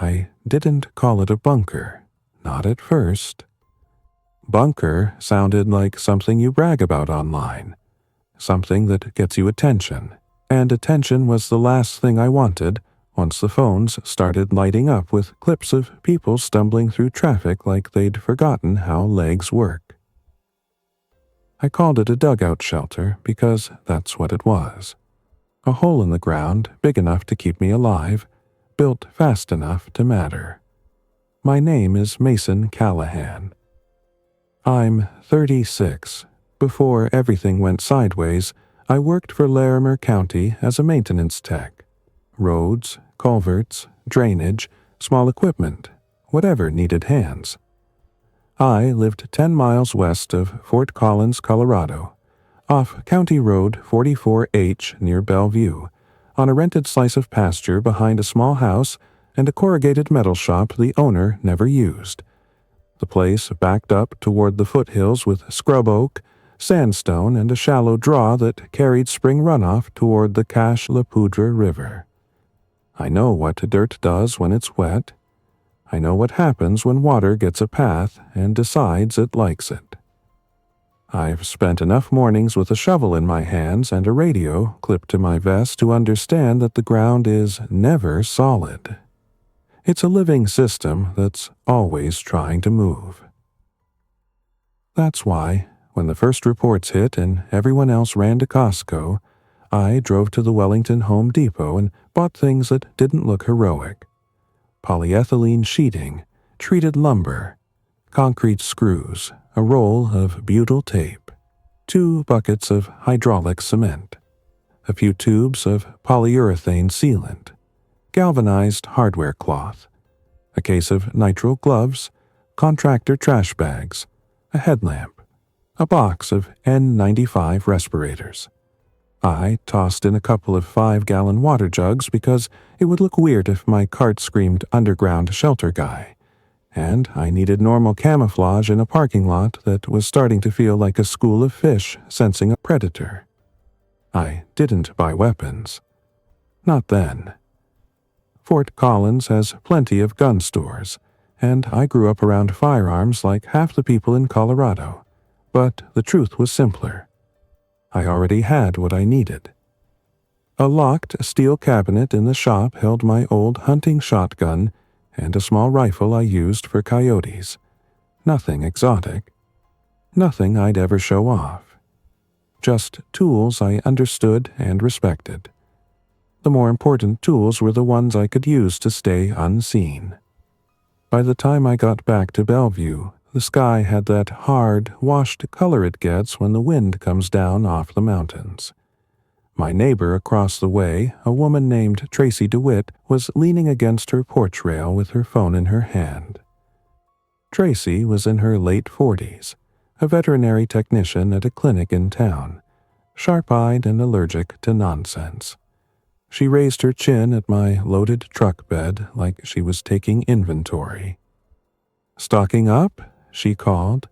I didn't call it a bunker, not at first. Bunker sounded like something you brag about online, something that gets you attention, and attention was the last thing I wanted once the phones started lighting up with clips of people stumbling through traffic like they'd forgotten how legs work. I called it a dugout shelter because that's what it was. A hole in the ground big enough to keep me alive, built fast enough to matter. My name is Mason Callahan. I'm 36. Before everything went sideways, I worked for Larimer County as a maintenance tech. Roads, culverts, drainage, small equipment, whatever needed hands. I lived 10 miles west of Fort Collins, Colorado, off County Road 44H near Bellevue, on a rented slice of pasture behind a small house and a corrugated metal shop the owner never used. The place backed up toward the foothills with scrub oak, sandstone, and a shallow draw that carried spring runoff toward the Cache La Poudre River. I know what dirt does when it's wet. I know what happens when water gets a path and decides it likes it. I've spent enough mornings with a shovel in my hands and a radio clipped to my vest to understand that the ground is never solid. It's a living system that's always trying to move. That's why, when the first reports hit and everyone else ran to Costco, I drove to the Wellington Home Depot and bought things that didn't look heroic. Polyethylene sheeting, treated lumber, concrete screws, a roll of butyl tape, 2 buckets of hydraulic cement, a few tubes of polyurethane sealant, galvanized hardware cloth, a case of nitrile gloves, contractor trash bags, a headlamp, a box of N95 respirators. I tossed in a couple of 5-gallon water jugs because it would look weird if my cart screamed underground shelter guy, and I needed normal camouflage in a parking lot that was starting to feel like a school of fish sensing a predator. I didn't buy weapons. Not then. Fort Collins has plenty of gun stores, and I grew up around firearms like half the people in Colorado, but the truth was simpler. I already had what I needed. A locked steel cabinet in the shop held my old hunting shotgun and a small rifle I used for coyotes. Nothing exotic. Nothing I'd ever show off. Just tools I understood and respected. The more important tools were the ones I could use to stay unseen. By the time I got back to Bellevue, the sky had that hard, washed color it gets when the wind comes down off the mountains. My neighbor across the way, a woman named Tracy DeWitt, was leaning against her porch rail with her phone in her hand. Tracy was in her late 40s, a veterinary technician at a clinic in town, sharp-eyed and allergic to nonsense. She raised her chin at my loaded truck bed like she was taking inventory. "Stocking up?" she called.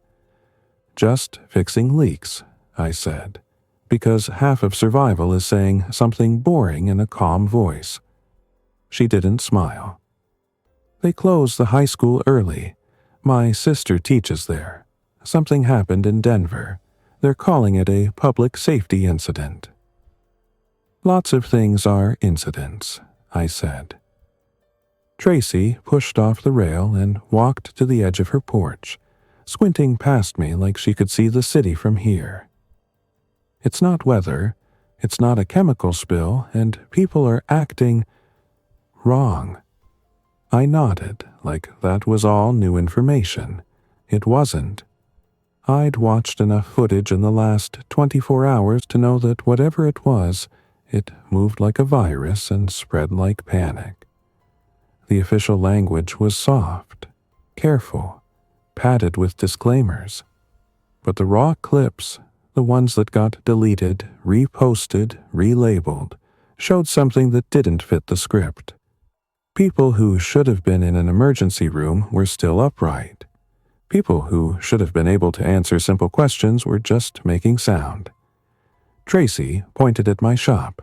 "Just fixing leaks," I said, because half of survival is saying something boring in a calm voice. She didn't smile. "They close the high school early. My sister teaches there. Something happened in Denver. They're calling it a public safety incident." "Lots of things are incidents," I said. Tracy pushed off the rail and walked to the edge of her porch, squinting past me like she could see the city from here. "It's not weather, it's not a chemical spill, and people are acting wrong." I nodded, like that was all new information. It wasn't. I'd watched enough footage in the last 24 hours to know that whatever it was, it moved like a virus and spread like panic. The official language was soft, careful, padded with disclaimers. But the raw clips, the ones that got deleted, reposted, relabeled, showed something that didn't fit the script. People who should have been in an emergency room were still upright. People who should have been able to answer simple questions were just making sound. Tracy pointed at my shop.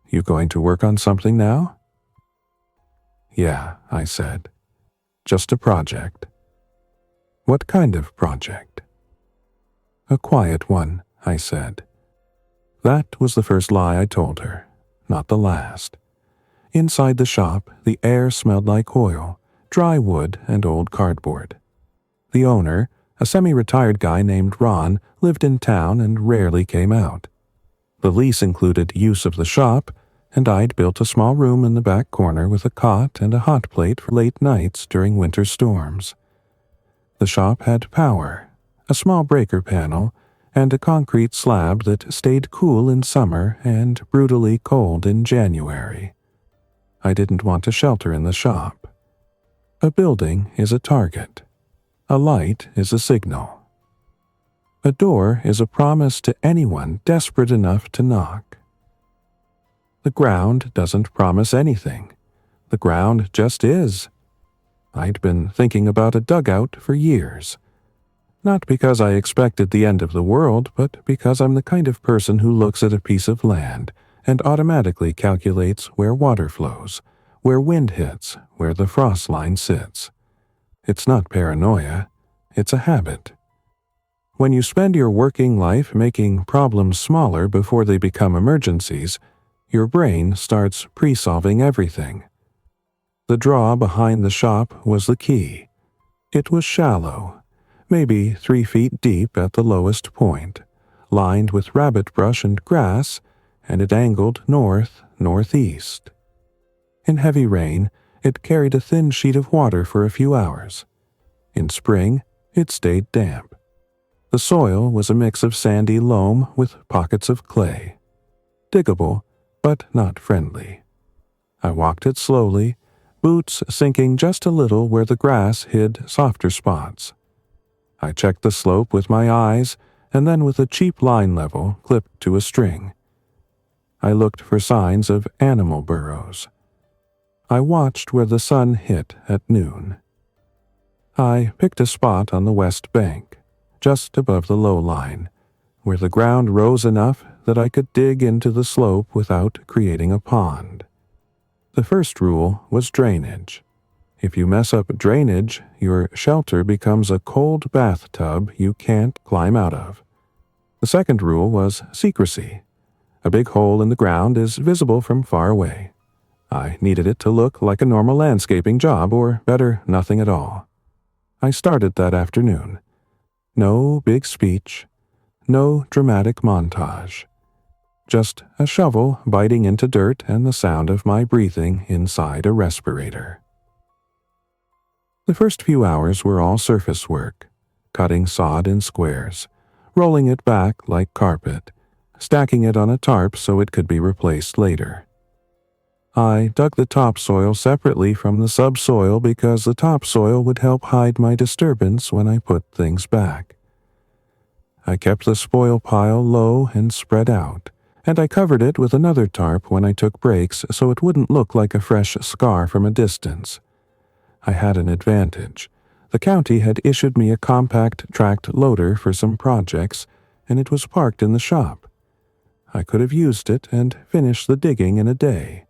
"You going to work on something now?" Yeah, I said. Just a project. What kind of project? A quiet one, I said. That was the first lie I told her, not the last. Inside the shop, the air smelled like oil, dry wood, and old cardboard. The owner, a semi-retired guy named Ron, lived in town and rarely came out. The lease included use of the shop, and I'd built a small room in the back corner with a cot and a hot plate for late nights during winter storms. The shop had power, a small breaker panel, and a concrete slab that stayed cool in summer and brutally cold in January. I didn't want a shelter in the shop. A building is a target. A light is a signal. A door is a promise to anyone desperate enough to knock. The ground doesn't promise anything. The ground just is. I'd been thinking about a dugout for years. Not because I expected the end of the world, but because I'm the kind of person who looks at a piece of land and automatically calculates where water flows, where wind hits, where the frost line sits. It's not paranoia, it's a habit. When you spend your working life making problems smaller before they become emergencies, your brain starts pre-solving everything. The draw behind the shop was the key. It was shallow, maybe 3 feet deep at the lowest point, lined with rabbit brush and grass, and it angled north-northeast. In heavy rain, it carried a thin sheet of water for a few hours. In spring, it stayed damp. The soil was a mix of sandy loam with pockets of clay. Diggable, but not friendly. I walked it slowly, boots sinking just a little where the grass hid softer spots. I checked the slope with my eyes, and then with a cheap line level clipped to a string. I looked for signs of animal burrows. I watched where the sun hit at noon. I picked a spot on the west bank, just above the low line, where the ground rose enough that I could dig into the slope without creating a pond. The first rule was drainage. If you mess up drainage, your shelter becomes a cold bathtub you can't climb out of. The second rule was secrecy. A big hole in the ground is visible from far away. I needed it to look like a normal landscaping job, or better, nothing at all. I started that afternoon. No big speech, no dramatic montage. Just a shovel biting into dirt and the sound of my breathing inside a respirator. The first few hours were all surface work, cutting sod in squares, rolling it back like carpet, stacking it on a tarp so it could be replaced later. I dug the topsoil separately from the subsoil because the topsoil would help hide my disturbance when I put things back. I kept the spoil pile low and spread out, and I covered it with another tarp when I took breaks so it wouldn't look like a fresh scar from a distance. I had an advantage. The county had issued me a compact tracked loader for some projects, and it was parked in the shop. I could have used it and finished the digging in a day.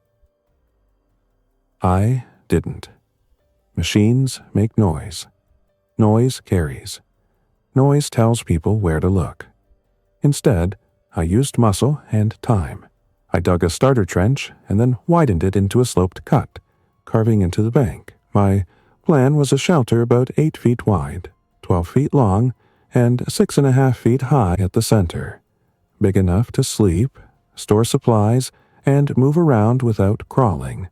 I didn't. Machines make noise. Noise carries. Noise tells people where to look. Instead, I used muscle and time. I dug a starter trench and then widened it into a sloped cut, carving into the bank. My plan was a shelter about 8 feet wide, 12 feet long, and 6.5 feet high at the center. Big enough to sleep, store supplies, and move around without crawling.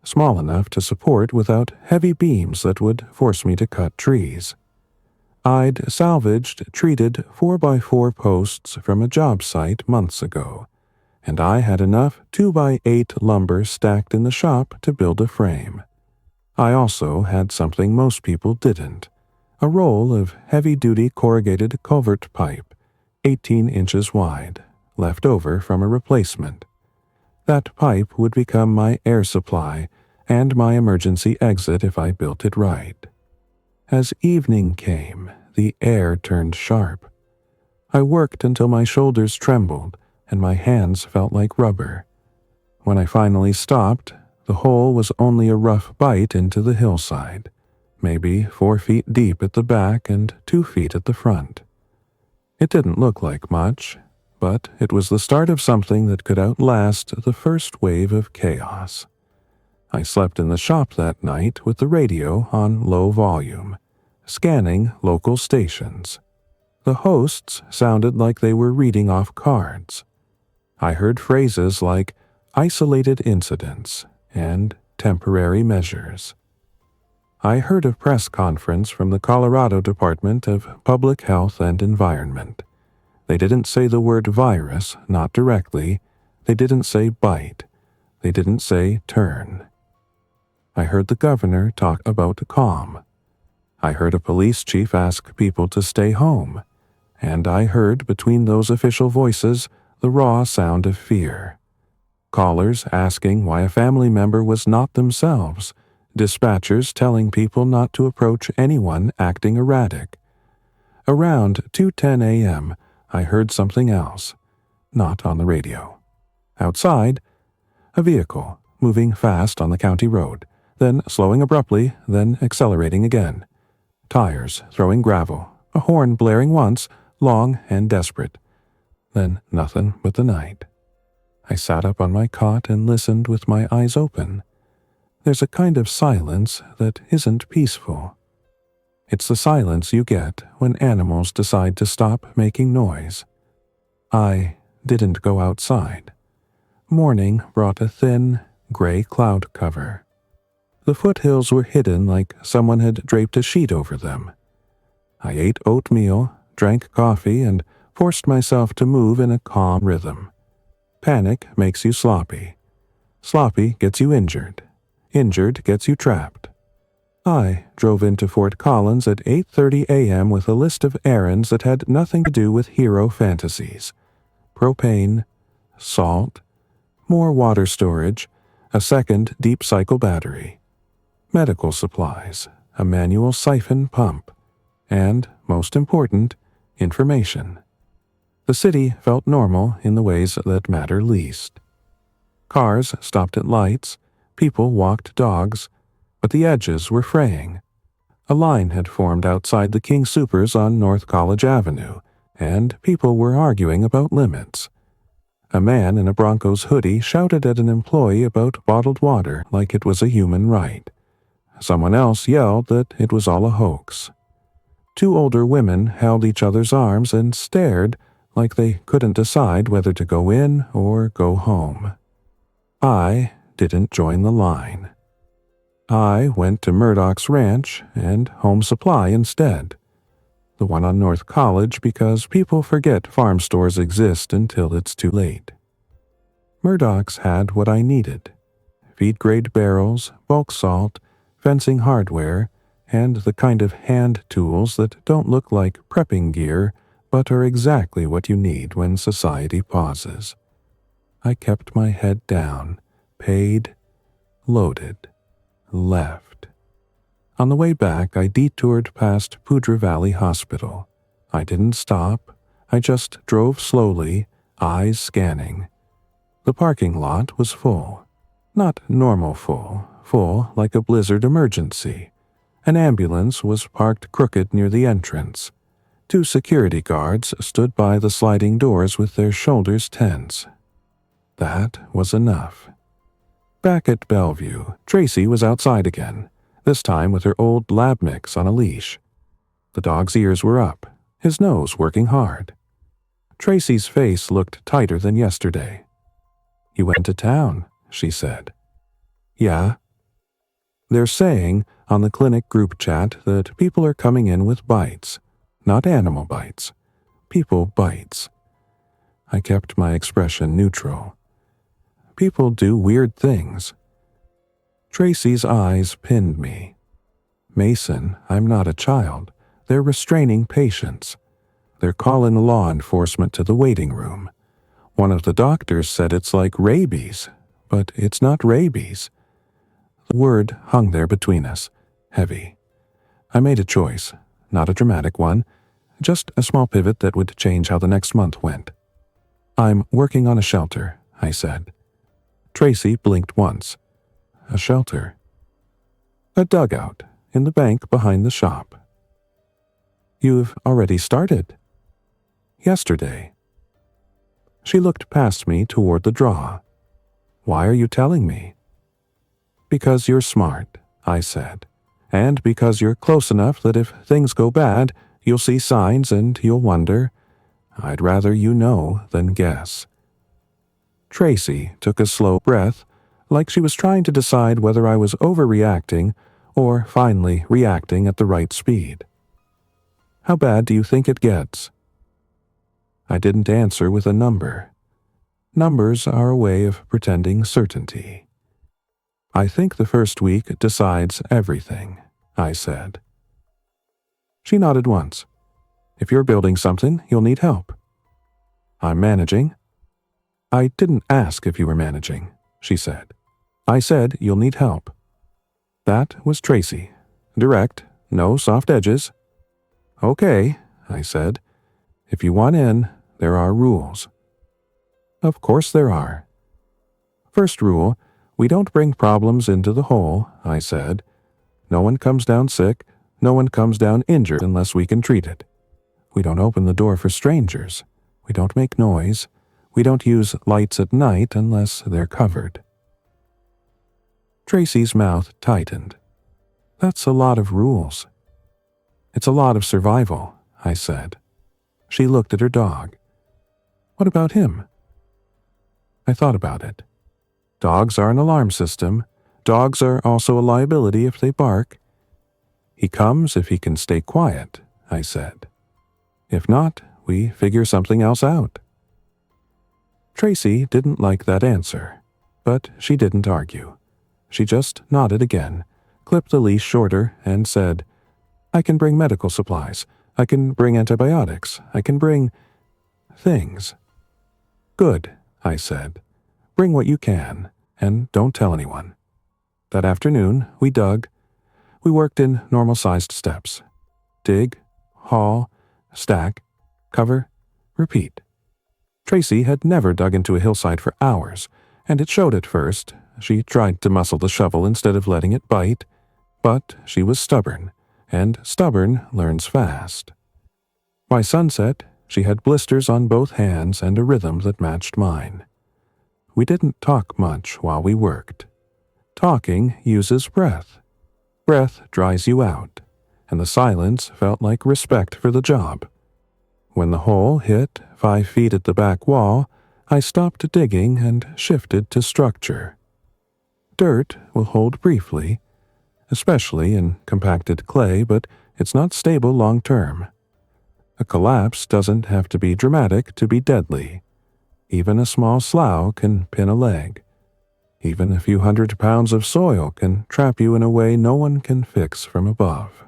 Small enough to support without heavy beams that would force me to cut trees. I'd salvaged treated 4x4 posts from a job site months ago, and I had enough 2x8 lumber stacked in the shop to build a frame. I also had something most people didn't, a roll of heavy-duty corrugated culvert pipe, 18 inches wide, left over from a replacement. That pipe would become my air supply and my emergency exit if I built it right. As evening came, the air turned sharp. I worked until my shoulders trembled and my hands felt like rubber. When I finally stopped, The hole was only a rough bite into the hillside, maybe 4 feet deep at the back and 2 feet at the front. It didn't look like much, but it was the start of something that could outlast the first wave of chaos. I slept in the shop that night with the radio on low volume, scanning local stations. The hosts sounded like they were reading off cards. I heard phrases like isolated incidents and temporary measures. I heard a press conference from the Colorado Department of Public Health and Environment. They didn't say the word virus, not directly. They didn't say bite. They didn't say turn. I heard the governor talk about calm. I heard a police chief ask people to stay home. And I heard between those official voices the raw sound of fear. Callers asking why a family member was not themselves. Dispatchers telling people not to approach anyone acting erratic. Around 2:10 a.m., I heard something else, not on the radio. Outside, a vehicle moving fast on the county road, then slowing abruptly, then accelerating again. Tires throwing gravel, a horn blaring once, long and desperate. Then nothing but the night. I sat up on my cot and listened with my eyes open. There's a kind of silence that isn't peaceful. It's the silence you get when animals decide to stop making noise. I didn't go outside. Morning brought a thin, gray cloud cover. The foothills were hidden like someone had draped a sheet over them. I ate oatmeal, drank coffee, and forced myself to move in a calm rhythm. Panic makes you sloppy. Sloppy gets you injured. Injured gets you trapped. I drove into Fort Collins at 8:30 a.m. with a list of errands that had nothing to do with hero fantasies. Propane, salt, more water storage, a second deep cycle battery, medical supplies, a manual siphon pump, and, most important, information. The city felt normal in the ways that matter least. Cars stopped at lights, people walked dogs, but the edges were fraying. A line had formed outside the King Soopers on North College Avenue, and people were arguing about limits. A man in a Broncos hoodie shouted at an employee about bottled water like it was a human right. Someone else yelled that it was all a hoax. 2 older women held each other's arms and stared like they couldn't decide whether to go in or go home. I didn't join the line. I went to Murdoch's Ranch and Home Supply instead. The one on North College because people forget farm stores exist until it's too late. Murdoch's had what I needed: feed-grade barrels, bulk salt, fencing hardware, and the kind of hand tools that don't look like prepping gear but are exactly what you need when society pauses. I kept my head down, paid, loaded, left. On the way back, I detoured past Poudre Valley Hospital. I didn't stop. I just drove slowly, eyes scanning. The parking lot was full. Not normal full, full like a blizzard emergency. An ambulance was parked crooked near the entrance. 2 security guards stood by the sliding doors with their shoulders tense. That was enough. Back at Bellevue, Tracy was outside again, this time with her old lab mix on a leash. The dog's ears were up, his nose working hard. Tracy's face looked tighter than yesterday. "You went to town," she said. "Yeah." They're saying on the clinic group chat that people are coming in with bites. Not animal bites. People bites. I kept my expression neutral. People do weird things. Tracy's eyes pinned me. "Mason, I'm not a child. They're restraining patients. They're calling law enforcement to the waiting room. One of the doctors said it's like rabies, but it's not rabies." The word hung there between us, heavy. I made a choice, not a dramatic one, just a small pivot that would change how the next month went. "I'm working on a shelter," I said. Tracy blinked once. a shelter. A dugout in the bank behind the shop. You've already started. Yesterday. She looked past me toward the draw. Why are you telling me? Because you're smart, I said, and because you're close enough that if things go bad, you'll see signs and you'll wonder. I'd rather you know than guess. Tracy took a slow breath, like she was trying to decide whether I was overreacting or finally reacting at the right speed. How bad do you think it gets? I didn't answer with a number. Numbers are a way of pretending certainty. I think the first week decides everything, I said. She nodded once. If you're building something, you'll need help. I'm managing. I didn't ask if you were managing, she said. I said you'll need help. That was Tracy. Direct, no soft edges. Okay, I said. If you want in, there are rules. Of course there are. First rule, we don't bring problems into the hole, I said. No one comes down sick, no one comes down injured unless we can treat it. We don't open the door for strangers. We don't make noise. We don't use lights at night unless they're covered. Tracy's mouth tightened. That's a lot of rules. It's a lot of survival, I said. She looked at her dog. What about him? I thought about it. Dogs are an alarm system. Dogs are also a liability if they bark. He comes if he can stay quiet, I said. If not, we figure something else out. Tracy didn't like that answer, but she didn't argue. She just nodded again, clipped the leash shorter, and said, I can bring medical supplies. I can bring antibiotics. I can bring things. Good, I said. Bring what you can, and don't tell anyone. That afternoon, we dug. We worked in normal-sized steps. Dig, haul, stack, cover, repeat. Tracy had never dug into a hillside for hours, and it showed at first. She tried to muscle the shovel instead of letting it bite, but she was stubborn, and stubborn learns fast. By sunset, she had blisters on both hands and a rhythm that matched mine. We didn't talk much while we worked. Talking uses breath. Breath dries you out, and the silence felt like respect for the job. When the hole hit 5 feet at the back wall, I stopped digging and shifted to structure. Dirt will hold briefly, especially in compacted clay, but it's not stable long term. A collapse doesn't have to be dramatic to be deadly. Even a small slough can pin a leg. Even a few 100 pounds of soil can trap you in a way no one can fix from above.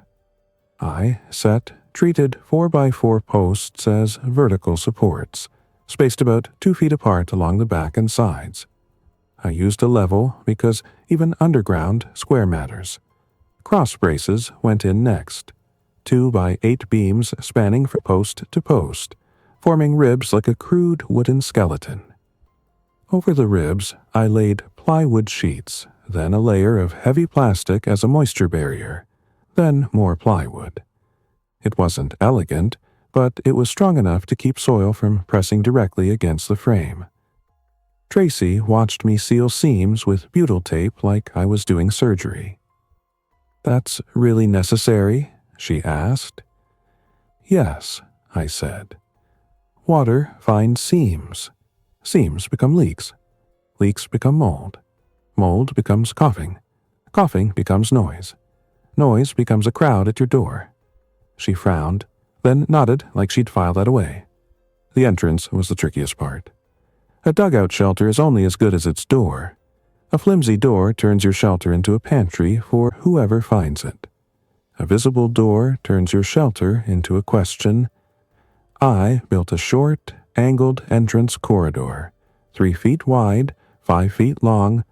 I set treated 4x4 posts as vertical supports, spaced about 2 feet apart along the back and sides. I used a level because even underground square matters. Cross braces went in next, 2x8 beams spanning from post to post, forming ribs like a crude wooden skeleton. Over the ribs, I laid plywood sheets, then a layer of heavy plastic as a moisture barrier, then more plywood. It wasn't elegant, but it was strong enough to keep soil from pressing directly against the frame. Tracy watched me seal seams with butyl tape like I was doing surgery. That's really necessary? She asked. Yes, I said. Water finds seams. Seams become leaks. Leaks become mold. Mold becomes coughing. Coughing becomes noise. Noise becomes a crowd at your door. She frowned, then nodded like she'd file that away. The entrance was the trickiest part. A dugout shelter is only as good as its door. A flimsy door turns your shelter into a pantry for whoever finds it. A visible door turns your shelter into a question. I built a short, angled entrance corridor, 3 feet wide, 5 feet long,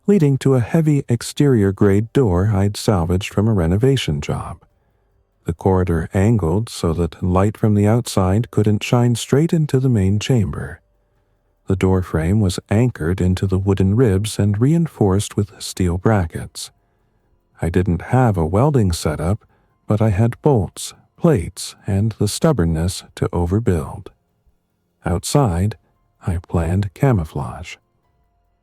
leading to a heavy exterior-grade door I'd salvaged from a renovation job. The corridor angled so that light from the outside couldn't shine straight into the main chamber. The door frame was anchored into the wooden ribs and reinforced with steel brackets. I didn't have a welding setup, but I had bolts, plates, and the stubbornness to overbuild. Outside, I planned camouflage.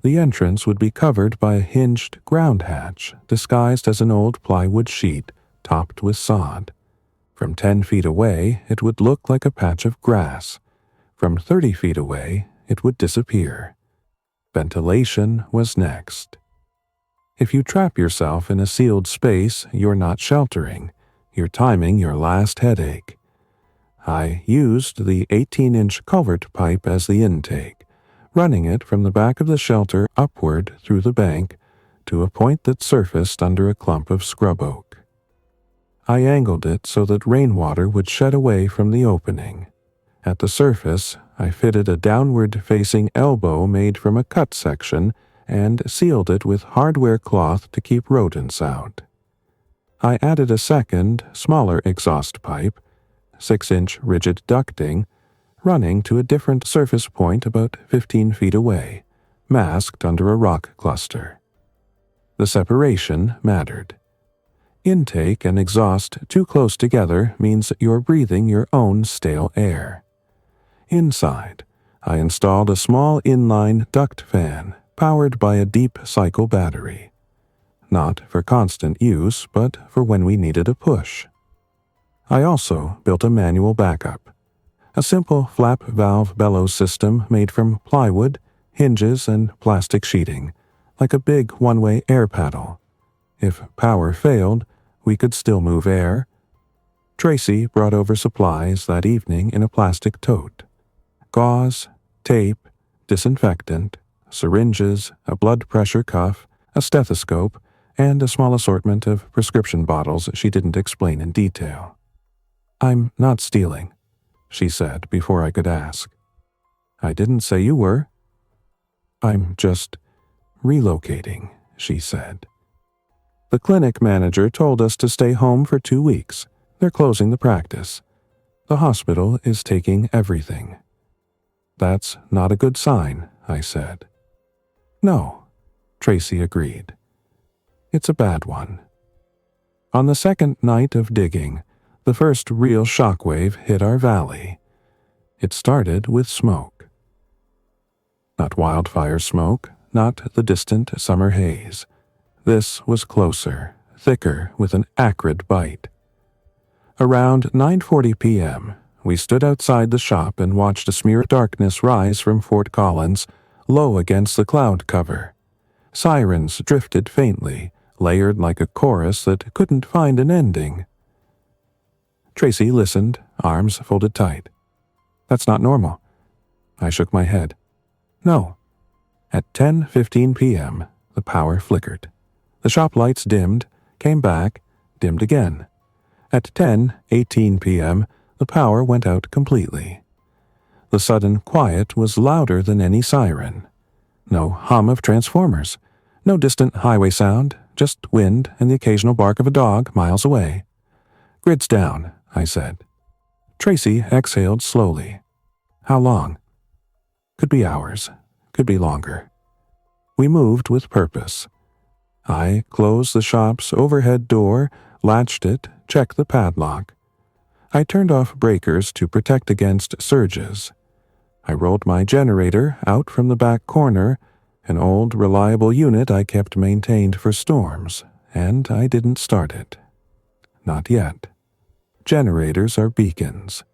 The entrance would be covered by a hinged ground hatch disguised as an old plywood sheet topped with sod. From 10 feet away, it would look like a patch of grass. From 30 feet away, it would disappear. Ventilation was next. If you trap yourself in a sealed space, you're not sheltering. You're timing your last headache. I used the 18-inch culvert pipe as the intake, running it from the back of the shelter upward through the bank to a point that surfaced under a clump of scrub oak. I angled it so that rainwater would shed away from the opening. At the surface, I fitted a downward-facing elbow made from a cut section and sealed it with hardware cloth to keep rodents out. I added a second, smaller exhaust pipe, 6-inch rigid ducting, running to a different surface point about 15 feet away, masked under a rock cluster. The separation mattered. Intake and exhaust too close together means you're breathing your own stale air. Inside, I installed a small inline duct fan powered by a deep cycle battery. Not for constant use, but for when we needed a push. I also built a manual backup. A simple flap valve bellows system made from plywood, hinges, and plastic sheeting, like a big one-way air paddle. If power failed, we could still move air. Tracy brought over supplies that evening in a plastic tote. Gauze, tape, disinfectant, syringes, a blood pressure cuff, a stethoscope, and a small assortment of prescription bottles she didn't explain in detail. "I'm not stealing," she said before I could ask. "I didn't say you were." "I'm just relocating," she said. "The clinic manager told us to stay home for 2 weeks. They're closing the practice. The hospital is taking everything." "That's not a good sign," I said. "No," Tracy agreed. "It's a bad one." On the second night of digging, the first real shockwave hit our valley. It started with smoke. Not wildfire smoke, not the distant summer haze. This was closer, thicker, with an acrid bite. Around 9:40 p.m., we stood outside the shop and watched a smear of darkness rise from Fort Collins, low against the cloud cover. Sirens drifted faintly, layered like a chorus that couldn't find an ending. Tracy listened, arms folded tight. "That's not normal." I shook my head. "No." At 10:15 p.m., the power flickered. The shop lights dimmed, came back, dimmed again. At 10:18 p.m., the power went out completely. The sudden quiet was louder than any siren. No hum of transformers, no distant highway sound, just wind and the occasional bark of a dog miles away. "Grid's down," I said. Tracy exhaled slowly. "How long?" "Could be hours, could be longer." We moved with purpose. I closed the shop's overhead door, latched it, checked the padlock. I turned off breakers to protect against surges. I rolled my generator out from the back corner, an old, reliable unit I kept maintained for storms, and I didn't start it. Not yet. Generators are beacons.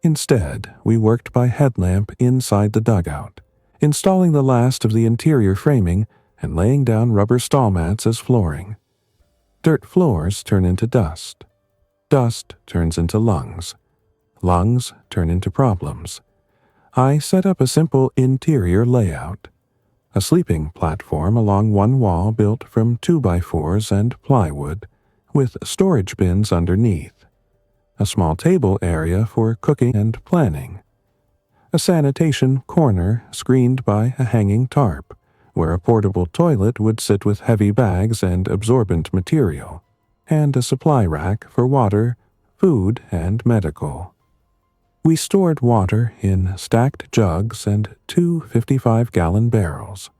Instead, we worked by headlamp inside the dugout, installing the last of the interior framing and laying down rubber stall mats as flooring. Dirt floors turn into dust. Dust turns into lungs. Lungs turn into problems. I set up a simple interior layout. A sleeping platform along one wall built from 2x4s and plywood, with storage bins underneath. A small table area for cooking and planning. A sanitation corner screened by a hanging tarp, where a portable toilet would sit with heavy bags and absorbent material, and a supply rack for water, food, and medical. We stored water in stacked jugs and 2 55-gallon barrels.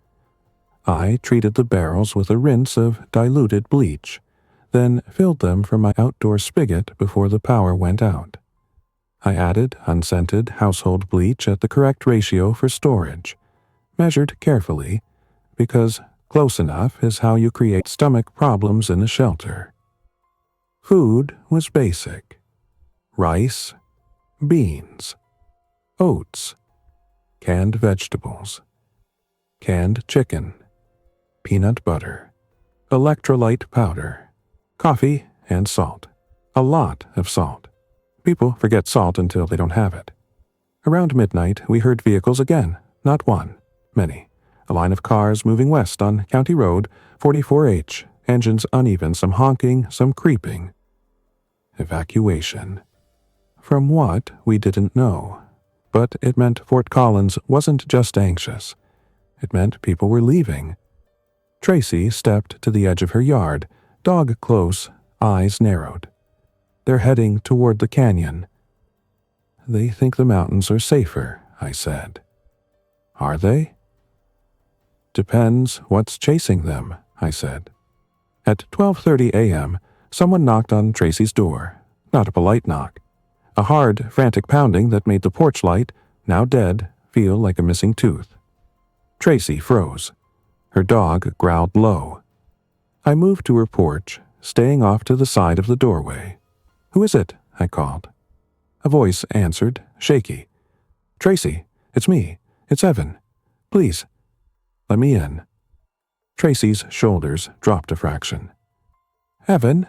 I treated the barrels with a rinse of diluted bleach, then filled them from my outdoor spigot before the power went out. I added unscented household bleach at the correct ratio for storage, measured carefully, because close enough is how you create stomach problems in a shelter. Food was basic: rice, beans, oats, canned vegetables, canned chicken, peanut butter, electrolyte powder, coffee, and salt. A lot of salt. People forget salt until they don't have it. Around midnight, we heard vehicles again, not one, many. A line of cars moving west on County Road 44H, engines uneven, some honking, some creeping. Evacuation. From what, we didn't know. But it meant Fort Collins wasn't just anxious. It meant people were leaving. Tracy stepped to the edge of her yard, dog close, eyes narrowed. They're heading toward the canyon. They think the mountains are safer, I said. Are they? Depends what's chasing them, I said. At 12:30 a.m., someone knocked on Tracy's door. Not a polite knock. A hard, frantic pounding that made the porch light, now dead, feel like a missing tooth. Tracy froze. Her dog growled low. I moved to her porch, staying off to the side of the doorway. "Who is it?" I called. A voice answered, shaky. "Tracy, it's me. It's Evan. Please, let me in." Tracy's shoulders dropped a fraction. "Evan?"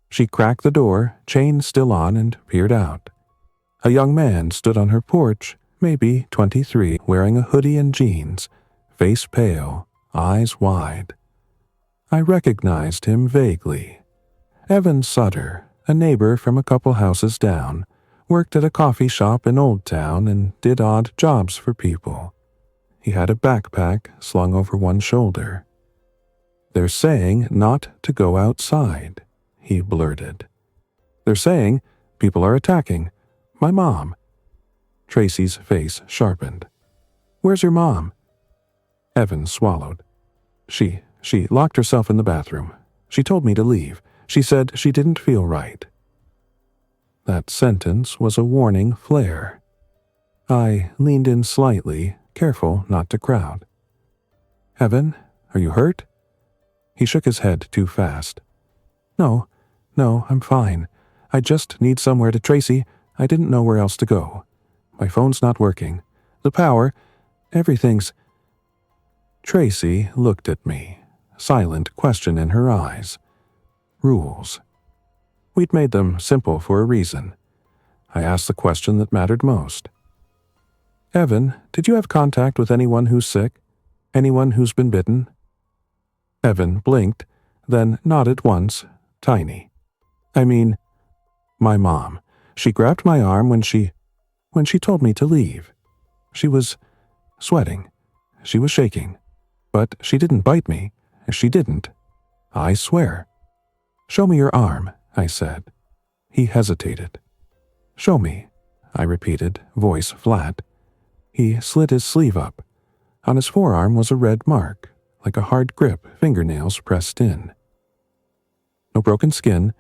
She cracked the door, chain still on, and peered out. A young man stood on her porch, maybe 23, wearing a hoodie and jeans, face pale, eyes wide. I recognized him vaguely. Evan Sutter, a neighbor from a couple houses down, worked at a coffee shop in Old Town and did odd jobs for people. He had a backpack slung over one shoulder. "They're saying not to go outside," he blurted. "They're saying people are attacking. My mom." Tracy's face sharpened. "Where's your mom?" Evan swallowed. She locked herself in the bathroom. She told me to leave. She said she didn't feel right." That sentence was a warning flare. I leaned in slightly, careful not to crowd. "Evan, are you hurt?" He shook his head too fast. No, I'm fine. I just need somewhere to Tracy. I didn't know where else to go. My phone's not working. The power, everything's—" Tracy looked at me, silent question in her eyes. Rules. We'd made them simple for a reason. I asked the question that mattered most. "Evan, did you have contact with anyone who's sick? Anyone who's been bitten?" Evan blinked, then nodded once, tiny. "I mean, my mom. She grabbed my arm when she told me to leave. She was sweating. She was shaking. But she didn't bite me. She didn't. I swear." "Show me your arm," I said. He hesitated. "Show me," I repeated, voice flat. He slid his sleeve up. On his forearm was a red mark, like a hard grip, fingernails pressed in. No broken skin,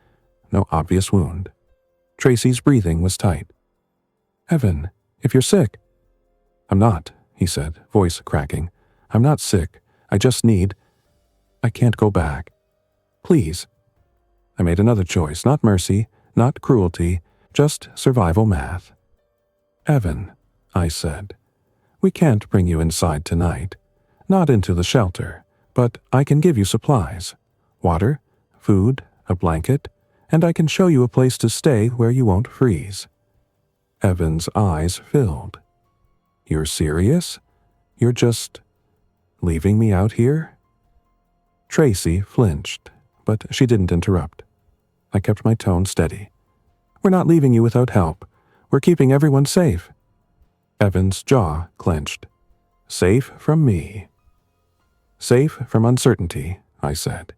no obvious wound. Tracy's breathing was tight. "Evan, if you're sick—" "I'm not," he said, voice cracking. "I'm not sick. I just I can't go back. Please." I made another choice, not mercy, not cruelty, just survival math. "Evan," I said, "we can't bring you inside tonight. Not into the shelter, but I can give you supplies. Water, food, a blanket, and I can show you a place to stay where you won't freeze." Evan's eyes filled. "You're serious? You're just leaving me out here?" Tracy flinched, but she didn't interrupt. I kept my tone steady. "We're not leaving you without help. We're keeping everyone safe." Evan's jaw clenched. "Safe from me." "Safe from uncertainty," I said.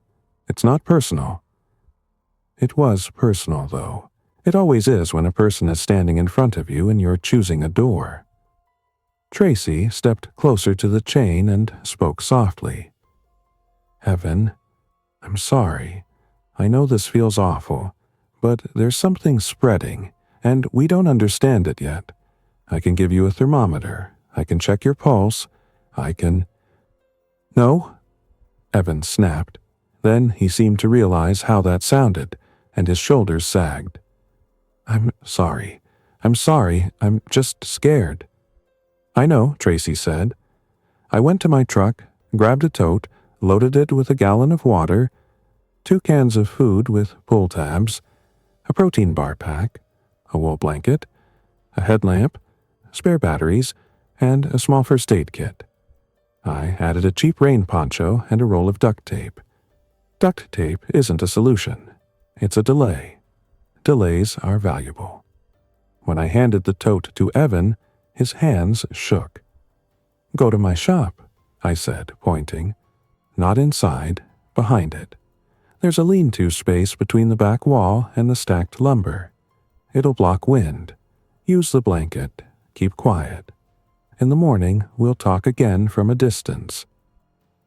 "It's not personal." It was personal, though. It always is when a person is standing in front of you and you're choosing a door. Tracy stepped closer to the chain and spoke softly. Evan, I'm sorry. I know this feels awful, but there's something spreading, and we don't understand it yet. I can give you a thermometer. I can check your pulse. I can— No? Evan snapped. Then he seemed to realize how that sounded, and his shoulders sagged. I'm sorry. I'm just scared. I know, Tracy said. I went to my truck, grabbed a tote, loaded it with a gallon of water, 2 cans of food with pull tabs, a protein bar pack, a wool blanket, a headlamp, spare batteries, and a small first aid kit. I added a cheap rain poncho and a roll of duct tape. Duct tape isn't a solution. It's a delay. Delays are valuable. When I handed the tote to Evan, his hands shook. Go to my shop, I said, pointing. Not inside, behind it. There's a lean-to space between the back wall and the stacked lumber. It'll block wind. Use the blanket. Keep quiet. In the morning, we'll talk again from a distance.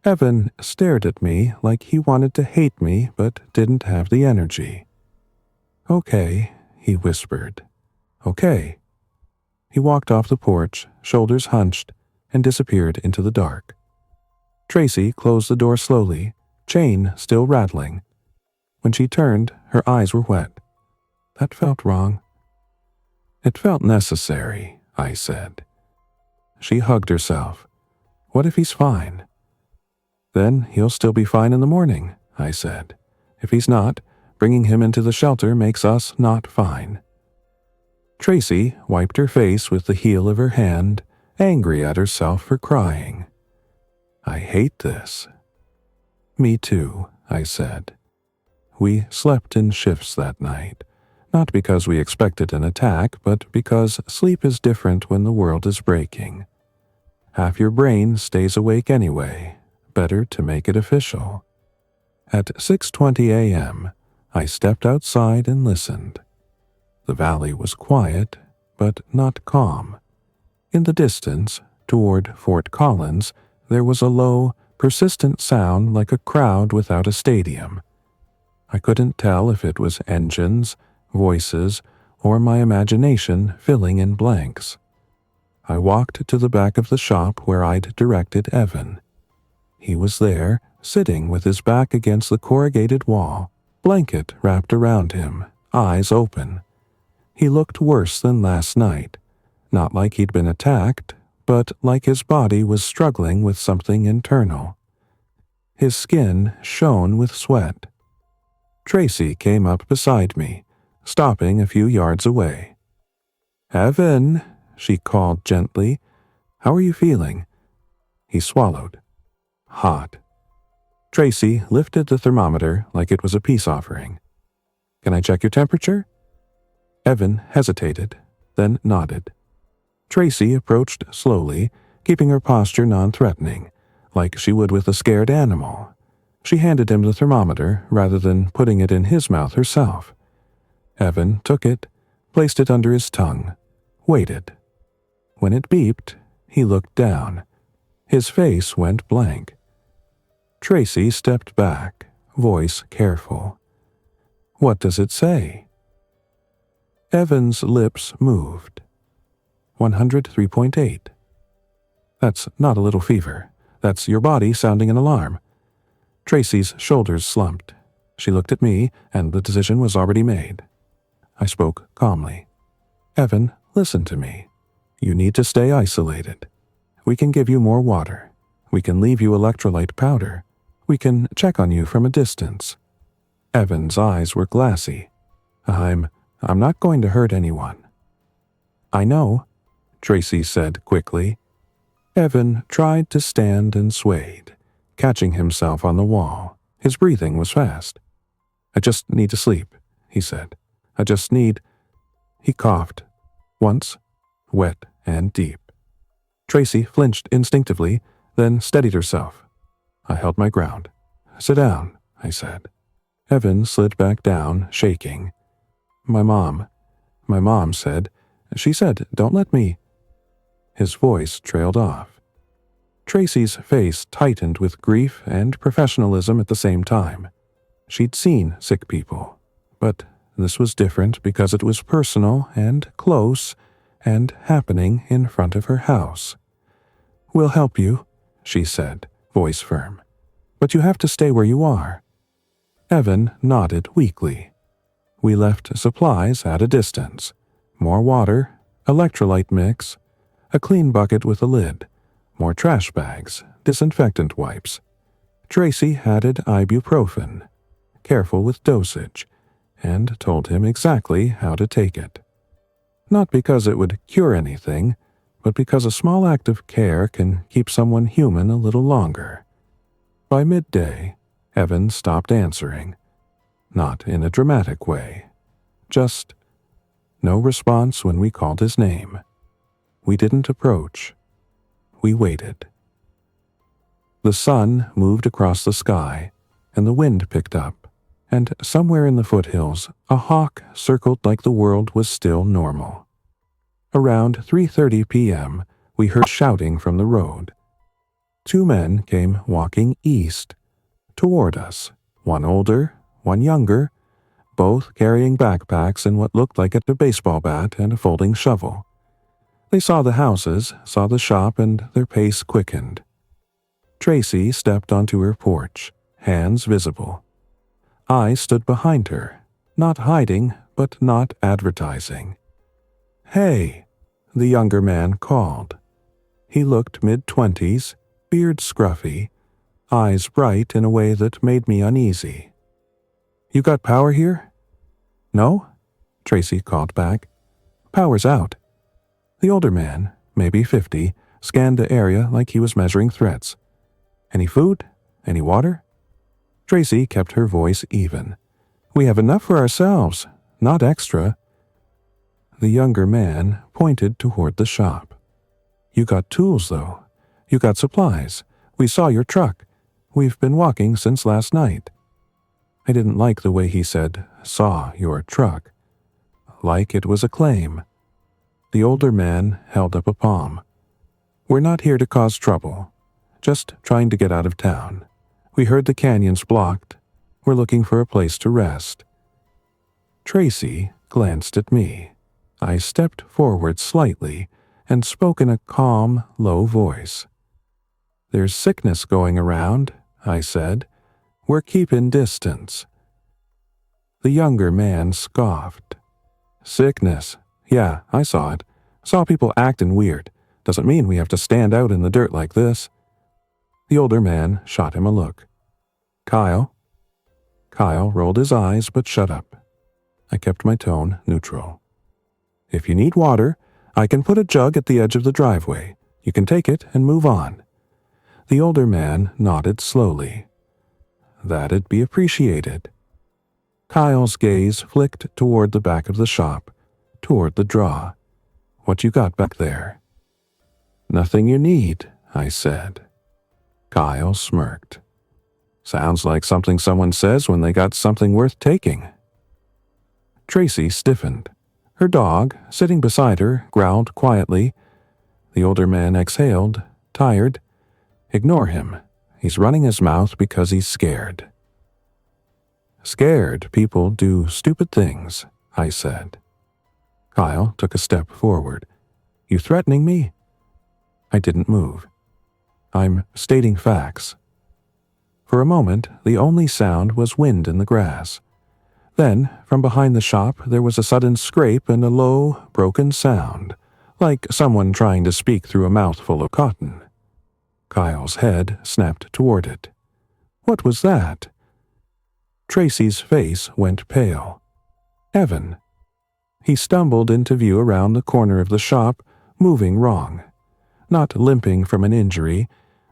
Evan stared at me like he wanted to hate me but didn't have the energy. Okay, he whispered. Okay. He walked off the porch, shoulders hunched, and disappeared into the dark. Tracy closed the door slowly, chain still rattling. When she turned, her eyes were wet. That felt wrong. It felt necessary, I said. She hugged herself. What if he's fine? Then he'll still be fine in the morning, I said. If he's not, bringing him into the shelter makes us not fine. Tracy wiped her face with the heel of her hand, angry at herself for crying. I hate this. Me too, I said. We slept in shifts that night, not because we expected an attack, but because sleep is different when the world is breaking. Half your brain stays awake anyway, better to make it official. At 6:20 a.m., I stepped outside and listened. The valley was quiet, but not calm. In the distance, toward Fort Collins, there was a low, persistent sound like a crowd without a stadium. I couldn't tell if it was engines, voices, or my imagination filling in blanks. I walked to the back of the shop where I'd directed Evan. He was there, sitting with his back against the corrugated wall, blanket wrapped around him, eyes open. He looked worse than last night, not like he'd been attacked, but like his body was struggling with something internal. His skin shone with sweat. Tracy came up beside me, stopping a few yards away. Evan, she called gently. How are you feeling? He swallowed. Hot. Tracy lifted the thermometer like it was a peace offering. Can I check your temperature? Evan hesitated, then nodded. Tracy approached slowly, keeping her posture non-threatening, like she would with a scared animal. She handed him the thermometer rather than putting it in his mouth herself. Evan took it, placed it under his tongue, waited. When it beeped, he looked down. His face went blank. Tracy stepped back, voice careful. What does it say? Evan's lips moved. 103.8. That's not a little fever. That's your body sounding an alarm. Tracy's shoulders slumped. She looked at me, and the decision was already made. I spoke calmly. Evan, listen to me. You need to stay isolated. We can give you more water. We can leave you electrolyte powder. We can check on you from a distance. Evan's eyes were glassy. I'm not going to hurt anyone. I know, Tracy said quickly. Evan tried to stand and swayed, catching himself on the wall. His breathing was fast. I just need to sleep, he said. I just need— He coughed. Once, wet and deep. Tracy flinched instinctively, then steadied herself. I held my ground. Sit down, I said. Evan slid back down, shaking. My mom said, she said, don't let me. His voice trailed off. Tracy's face tightened with grief and professionalism at the same time. She'd seen sick people, but this was different because it was personal and close and happening in front of her house. We'll help you, she said, voice firm. But you have to stay where you are. Evan nodded weakly. We left supplies at a distance. More water, electrolyte mix, a clean bucket with a lid, more trash bags, disinfectant wipes. Tracy added ibuprofen, careful with dosage, and told him exactly how to take it. Not because it would cure anything, but because a small act of care can keep someone human a little longer. By midday, Evan stopped answering. Not in a dramatic way. Just no response when we called his name. We didn't approach. We waited. The sun moved across the sky, and the wind picked up, and somewhere in the foothills, a hawk circled like the world was still normal. Around 3:30 p.m., we heard shouting from the road. 2 men came walking east, toward us, one older, one younger, both carrying backpacks and what looked like a baseball bat and a folding shovel. They saw the houses, saw the shop, and their pace quickened. Tracy stepped onto her porch, hands visible. I stood behind her, not hiding, but not advertising. "Hey," the younger man called. He looked mid-20s, beard scruffy, eyes bright in a way that made me uneasy. "You got power here?" "No," Tracy called back. "Power's out." The older man, maybe 50, scanned the area like he was measuring threats. "Any food? Any water?" Tracy kept her voice even. "We have enough for ourselves, not extra." The younger man pointed toward the shop. "You got tools, though. You got supplies. We saw your truck. We've been walking since last night." I didn't like the way he said, "saw your truck." Like it was a claim. The older man held up a palm. "We're not here to cause trouble. Just trying to get out of town. We heard the canyon's blocked. We're looking for a place to rest." Tracy glanced at me. I stepped forward slightly and spoke in a calm, low voice. "There's sickness going around," I said. "We're keeping distance." The younger man scoffed. "Sickness. Yeah, I saw it. Saw people acting weird. Doesn't mean we have to stand out in the dirt like this." The older man shot him a look. "Kyle?" Kyle rolled his eyes but shut up. I kept my tone neutral. "If you need water, I can put a jug at the edge of the driveway. You can take it and move on." The older man nodded slowly. "That'd be appreciated." Kyle's gaze flicked toward the back of the shop, toward the draw. "What you got back there?" "Nothing you need," I said. Kyle smirked. "Sounds like something someone says when they got something worth taking." Tracy stiffened. Her dog, sitting beside her, growled quietly. The older man exhaled, tired. "Ignore him. He's running his mouth because he's scared." "Scared people do stupid things," I said. Kyle took a step forward. "You threatening me?" I didn't move. "I'm stating facts." For a moment, the only sound was wind in the grass. Then, from behind the shop, there was a sudden scrape and a low, broken sound, like someone trying to speak through a mouthful of cotton. Kyle's head snapped toward it. What was that? Tracy's face went pale. Evan. He stumbled into view around the corner of the shop, moving wrong. Not limping from an injury,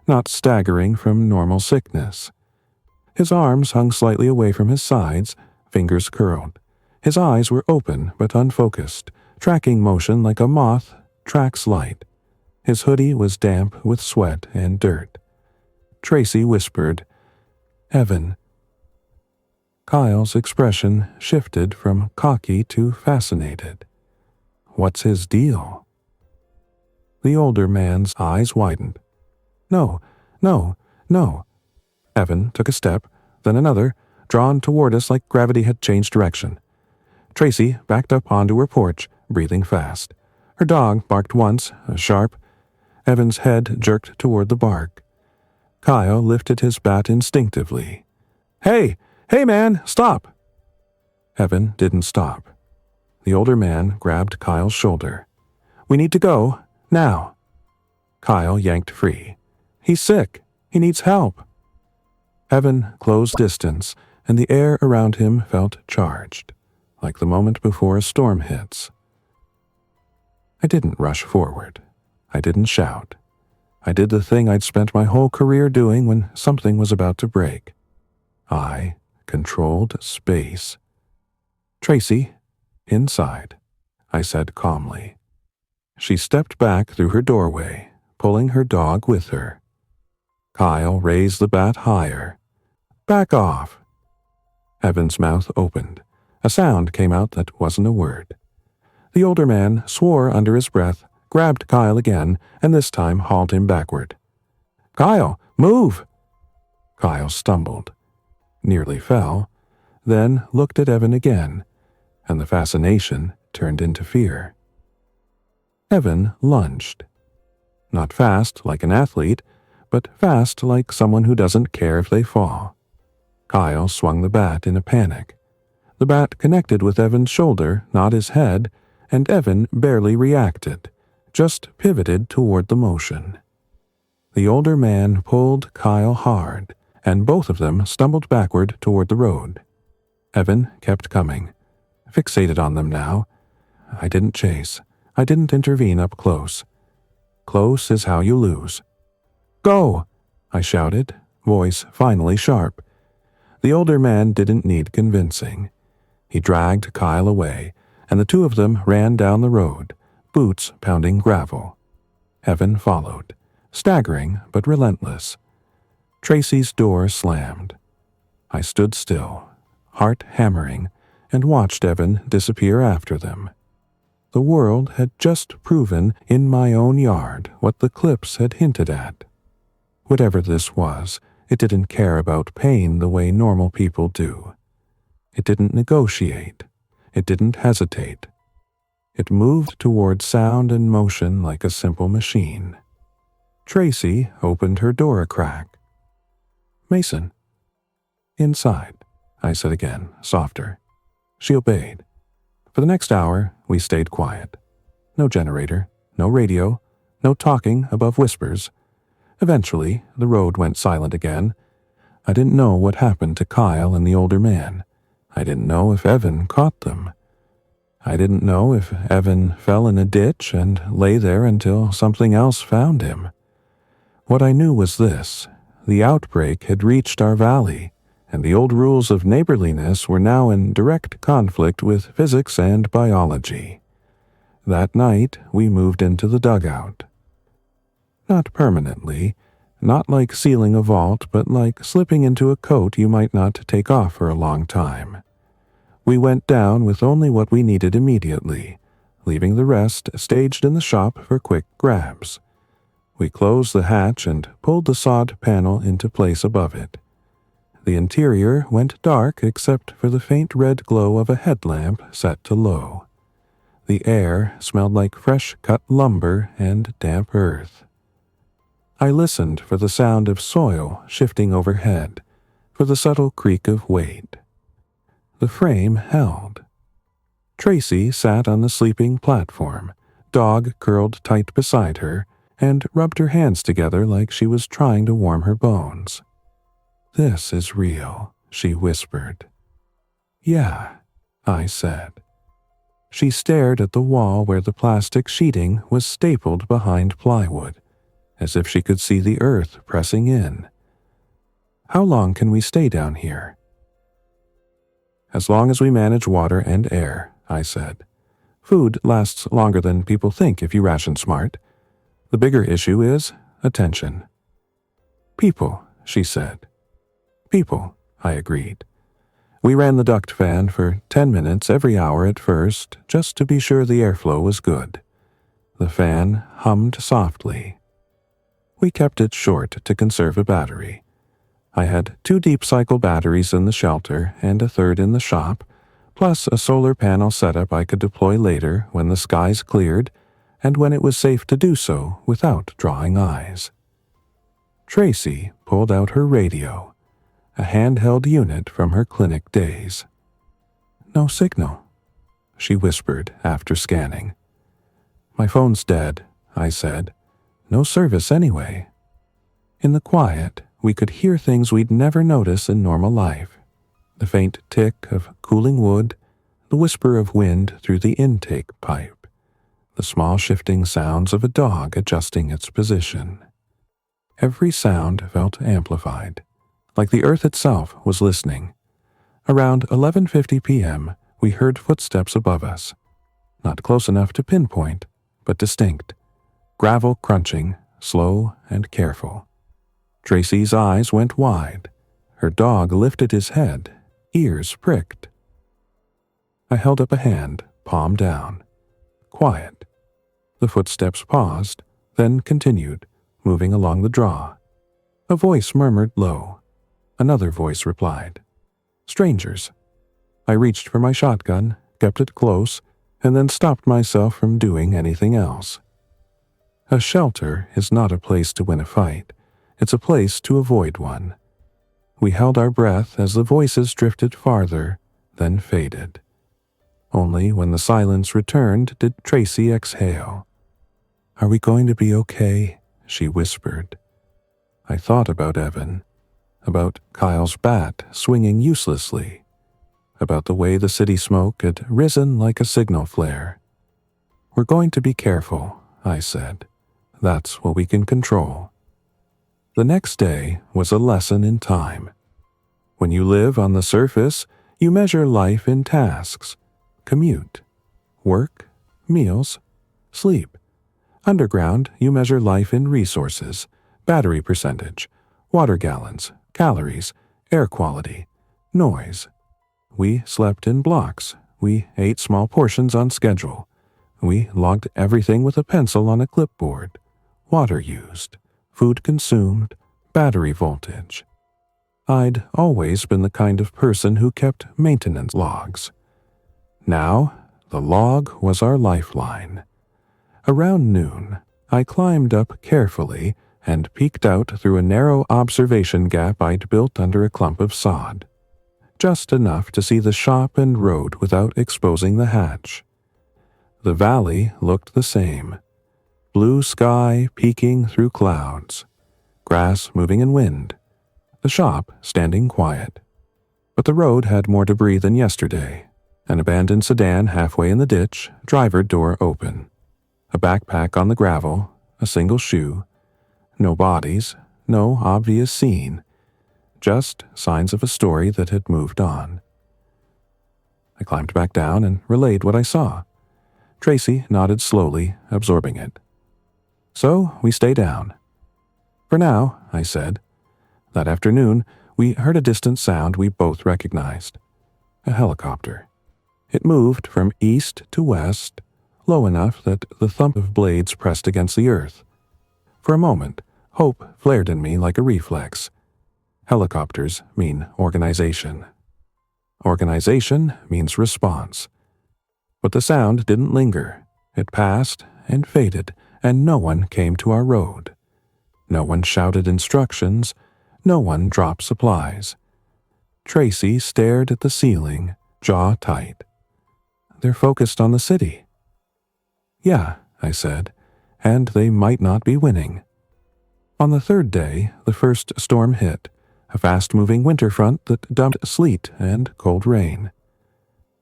not staggering from normal sickness. His arms hung slightly away from his sides, fingers curled. His eyes were open but unfocused, tracking motion like a moth tracks light. His hoodie was damp with sweat and dirt. Tracy whispered, "Evan." Kyle's expression shifted from cocky to fascinated. What's his deal? The older man's eyes widened. No, no, no. Evan took a step, then another, drawn toward us like gravity had changed direction. Tracy backed up onto her porch, breathing fast. Her dog barked once, sharp. Evan's head jerked toward the bark. Kyle lifted his bat instinctively. Hey! Hey, man! Stop! Evan didn't stop. The older man grabbed Kyle's shoulder. We need to go. Now. Kyle yanked free. He's sick. He needs help. Evan closed distance, and the air around him felt charged, like the moment before a storm hits. I didn't rush forward. I didn't shout. I did the thing I'd spent my whole career doing when something was about to break. I controlled space. Tracy, inside, I said calmly. She stepped back through her doorway, pulling her dog with her. Kyle raised the bat higher. Back off. Evan's mouth opened. A sound came out that wasn't a word. The older man swore under his breath, grabbed Kyle again, and this time hauled him backward. Kyle, move! Kyle stumbled, nearly fell, then looked at Evan again, and the fascination turned into fear. Evan lunged. Not fast like an athlete, but fast like someone who doesn't care if they fall. Kyle swung the bat in a panic. The bat connected with Evan's shoulder, not his head, and Evan barely reacted, just pivoted toward the motion. The older man pulled Kyle hard, and both of them stumbled backward toward the road. Evan kept coming, fixated on them now. I didn't chase. I didn't intervene up close. Close is how you lose. Go! I shouted, voice finally sharp. The older man didn't need convincing. He dragged Kyle away, and the two of them ran down the road, boots pounding gravel. Evan followed, staggering but relentless. Tracy's door slammed. I stood still, heart hammering, and watched Evan disappear after them. The world had just proven in my own yard what the clips had hinted at. Whatever this was, it didn't care about pain the way normal people do. It didn't negotiate. It didn't hesitate. It moved toward sound and motion like a simple machine. Tracy opened her door a crack. Mason. Inside, I said again, softer. She obeyed. For the next hour, we stayed quiet. No generator, no radio, no talking above whispers. Eventually, the road went silent again. I didn't know what happened to Kyle and the older man. I didn't know if Evan caught them. I didn't know if Evan fell in a ditch and lay there until something else found him. What I knew was this: the outbreak had reached our valley, and the old rules of neighborliness were now in direct conflict with physics and biology. That night, we moved into the dugout. Not permanently, not like sealing a vault, but like slipping into a coat you might not take off for a long time. We went down with only what we needed immediately, leaving the rest staged in the shop for quick grabs. We closed the hatch and pulled the sod panel into place above it. The interior went dark except for the faint red glow of a headlamp set to low. The air smelled like fresh-cut lumber and damp earth. I listened for the sound of soil shifting overhead, for the subtle creak of weight. The frame held. Tracy sat on the sleeping platform, dog curled tight beside her, and rubbed her hands together like she was trying to warm her bones. This is real, she whispered. Yeah, I said. She stared at the wall where the plastic sheeting was stapled behind plywood, as if she could see the earth pressing in. How long can we stay down here? As long as we manage water and air, I said. Food lasts longer than people think if you ration smart. The bigger issue is attention. People, she said. People, I agreed. We ran the duct fan for 10 minutes every hour at first, just to be sure the airflow was good. The fan hummed softly. We kept it short to conserve a battery. I had 2 deep cycle batteries in the shelter and a third in the shop, plus a solar panel setup I could deploy later when the skies cleared and when it was safe to do so without drawing eyes. Tracy pulled out her radio, a handheld unit from her clinic days. "No signal," she whispered after scanning. "My phone's dead," I said. "No service anyway." In the quiet, we could hear things we'd never notice in normal life. The faint tick of cooling wood, the whisper of wind through the intake pipe, the small shifting sounds of a dog adjusting its position. Every sound felt amplified, like the earth itself was listening. Around 11:50 p.m., we heard footsteps above us. Not close enough to pinpoint, but distinct. Gravel crunching, slow and careful. Tracy's eyes went wide. Her dog lifted his head, ears pricked. I held up a hand, palm down. Quiet. The footsteps paused, then continued, moving along the draw. A voice murmured low. Another voice replied. Strangers. I reached for my shotgun, kept it close, and then stopped myself from doing anything else. A shelter is not a place to win a fight. It's a place to avoid one. We held our breath as the voices drifted farther, then faded. Only when the silence returned did Tracy exhale. "Are we going to be okay?" she whispered. I thought about Evan, about Kyle's bat swinging uselessly, about the way the city smoke had risen like a signal flare. "We're going to be careful," I said. "That's what we can control." The next day was a lesson in time. When you live on the surface, you measure life in tasks: commute, work, meals, sleep. Underground, you measure life in resources: battery percentage, water gallons, calories, air quality, noise. We slept in blocks. We ate small portions on schedule. We logged everything with a pencil on a clipboard. Water used, food consumed, battery voltage. I'd always been the kind of person who kept maintenance logs. Now, the log was our lifeline. Around noon, I climbed up carefully and peeked out through a narrow observation gap I'd built under a clump of sod. Just enough to see the shop and road without exposing the hatch. The valley looked the same. Blue sky peeking through clouds. Grass moving in wind. The shop standing quiet. But the road had more debris than yesterday. An abandoned sedan halfway in the ditch, driver door open. A backpack on the gravel, a single shoe. No bodies, no obvious scene. Just signs of a story that had moved on. I climbed back down and relayed what I saw. Tracy nodded slowly, absorbing it. So we stay down. "For now," I said. That afternoon, we heard a distant sound we both recognized. A helicopter. It moved from east to west, low enough that the thump of blades pressed against the earth. For a moment, hope flared in me like a reflex. Helicopters mean organization. Organization means response. But the sound didn't linger. It passed and faded, and no one came to our road. No one shouted instructions. No one dropped supplies. Tracy stared at the ceiling, jaw tight. "They're focused on the city." "Yeah," I said, "and they might not be winning." On the third day, the first storm hit, a fast-moving winter front that dumped sleet and cold rain.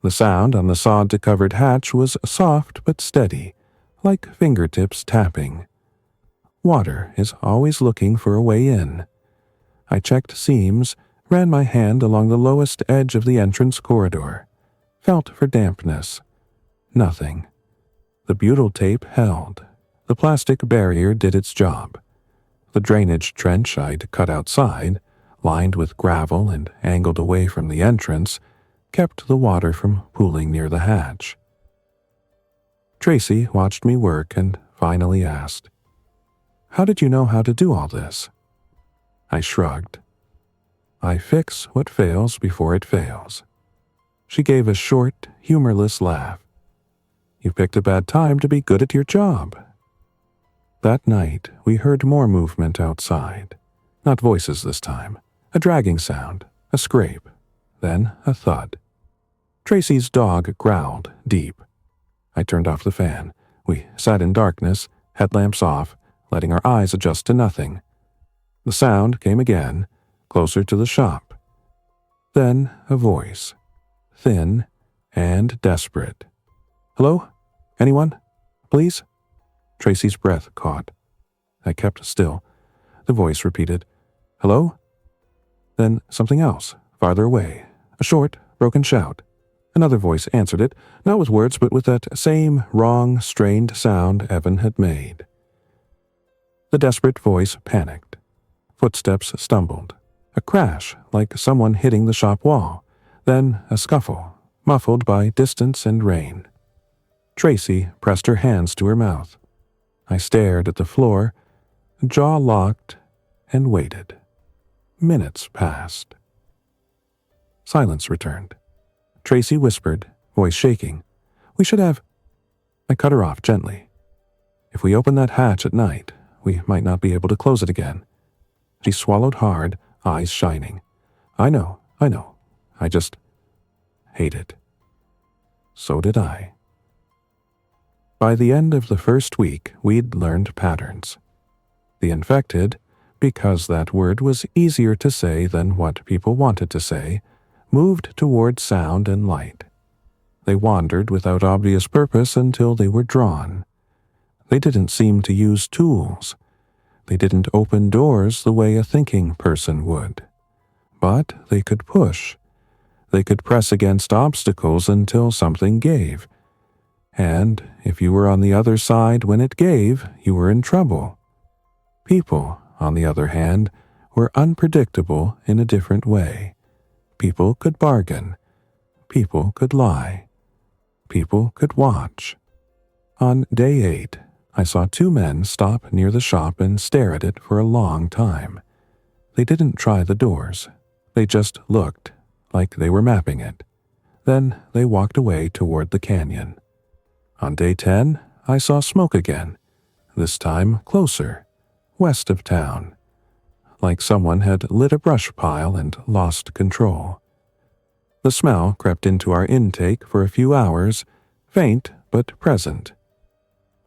The sound on the sod-to-covered hatch was soft but steady, like fingertips tapping. Water is always looking for a way in. I checked seams, ran my hand along the lowest edge of the entrance corridor, felt for dampness. Nothing. The butyl tape held. The plastic barrier did its job. The drainage trench I'd cut outside, lined with gravel and angled away from the entrance, kept the water from pooling near the hatch. Tracy watched me work and finally asked, "How did you know how to do all this?" I shrugged. "I fix what fails before it fails." She gave a short, humorless laugh. "You picked a bad time to be good at your job." That night, we heard more movement outside. Not voices this time. A dragging sound, a scrape, then a thud. Tracy's dog growled deep. I turned off the fan. We sat in darkness, headlamps off, letting our eyes adjust to nothing. The sound came again, closer to the shop. Then a voice, thin and desperate. "Hello? Anyone? Please?" Tracy's breath caught. I kept still. The voice repeated, "Hello?" Then something else, farther away, a short, broken shout. Another voice answered it, not with words but with that same wrong, strained sound Evan had made. The desperate voice panicked. Footsteps stumbled. A crash, like someone hitting the shop wall. Then a scuffle, muffled by distance and rain. Tracy pressed her hands to her mouth. I stared at the floor, jaw locked, and waited. Minutes passed. Silence returned. Tracy whispered, voice shaking, "We should have—" I cut her off gently. "If we open that hatch at night, we might not be able to close it again." She swallowed hard, eyes shining. I know. I just hate it." So did I. By the end of the first week, we'd learned patterns. The infected, because that word was easier to say than what people wanted to say, moved toward sound and light. They wandered without obvious purpose until they were drawn. They didn't seem to use tools. They didn't open doors the way a thinking person would. But they could push. They could press against obstacles until something gave. And if you were on the other side when it gave, you were in trouble. People, on the other hand, were unpredictable in a different way. People could bargain. People could lie. People could watch. On day 8, I saw 2 men stop near the shop and stare at it for a long time. They didn't try the doors. They just looked, like they were mapping it. Then they walked away toward the canyon. On day 10, I saw smoke again, this time closer, west of town, like someone had lit a brush pile and lost control. The smell crept into our intake for a few hours, faint but present.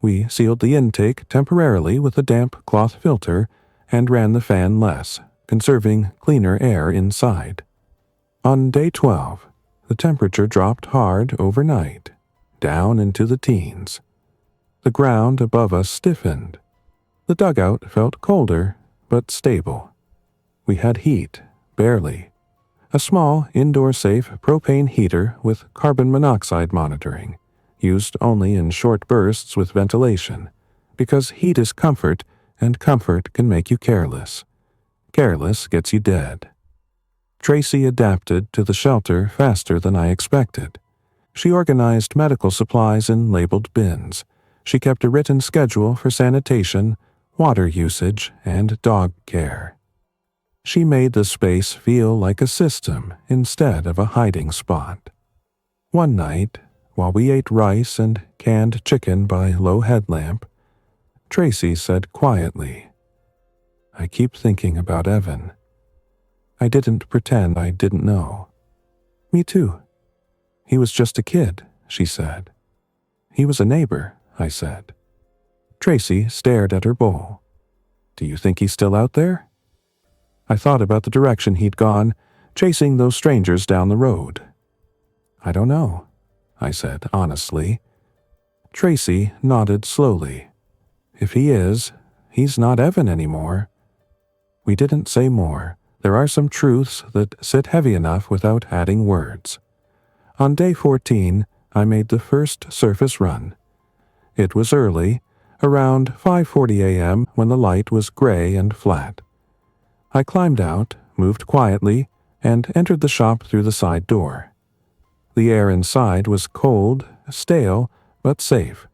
We sealed the intake temporarily with a damp cloth filter and ran the fan less, conserving cleaner air inside. On day 12, the temperature dropped hard overnight, down into the teens. The ground above us stiffened. The dugout felt colder, but stable. We had heat, barely. A small, indoor-safe propane heater with carbon monoxide monitoring, used only in short bursts with ventilation, because heat is comfort, and comfort can make you careless. Careless gets you dead. Tracy adapted to the shelter faster than I expected. She organized medical supplies in labeled bins. She kept a written schedule for sanitation, water usage, and dog care. She made the space feel like a system instead of a hiding spot. One night, while we ate rice and canned chicken by low headlamp, Tracy said quietly, "I keep thinking about Evan." I didn't pretend I didn't know. "Me too." "He was just a kid," she said. "He was a neighbor," I said. Tracy stared at her bowl. "Do you think he's still out there?" I thought about the direction he'd gone, chasing those strangers down the road. "I don't know," I said honestly. Tracy nodded slowly. "If he is, he's not Evan anymore." We didn't say more. There are some truths that sit heavy enough without adding words. On day 14, I made the first surface run. It was early, around 5:40 a.m. when the light was gray and flat. I climbed out, moved quietly, and entered the shop through the side door. The air inside was cold, stale, but safe.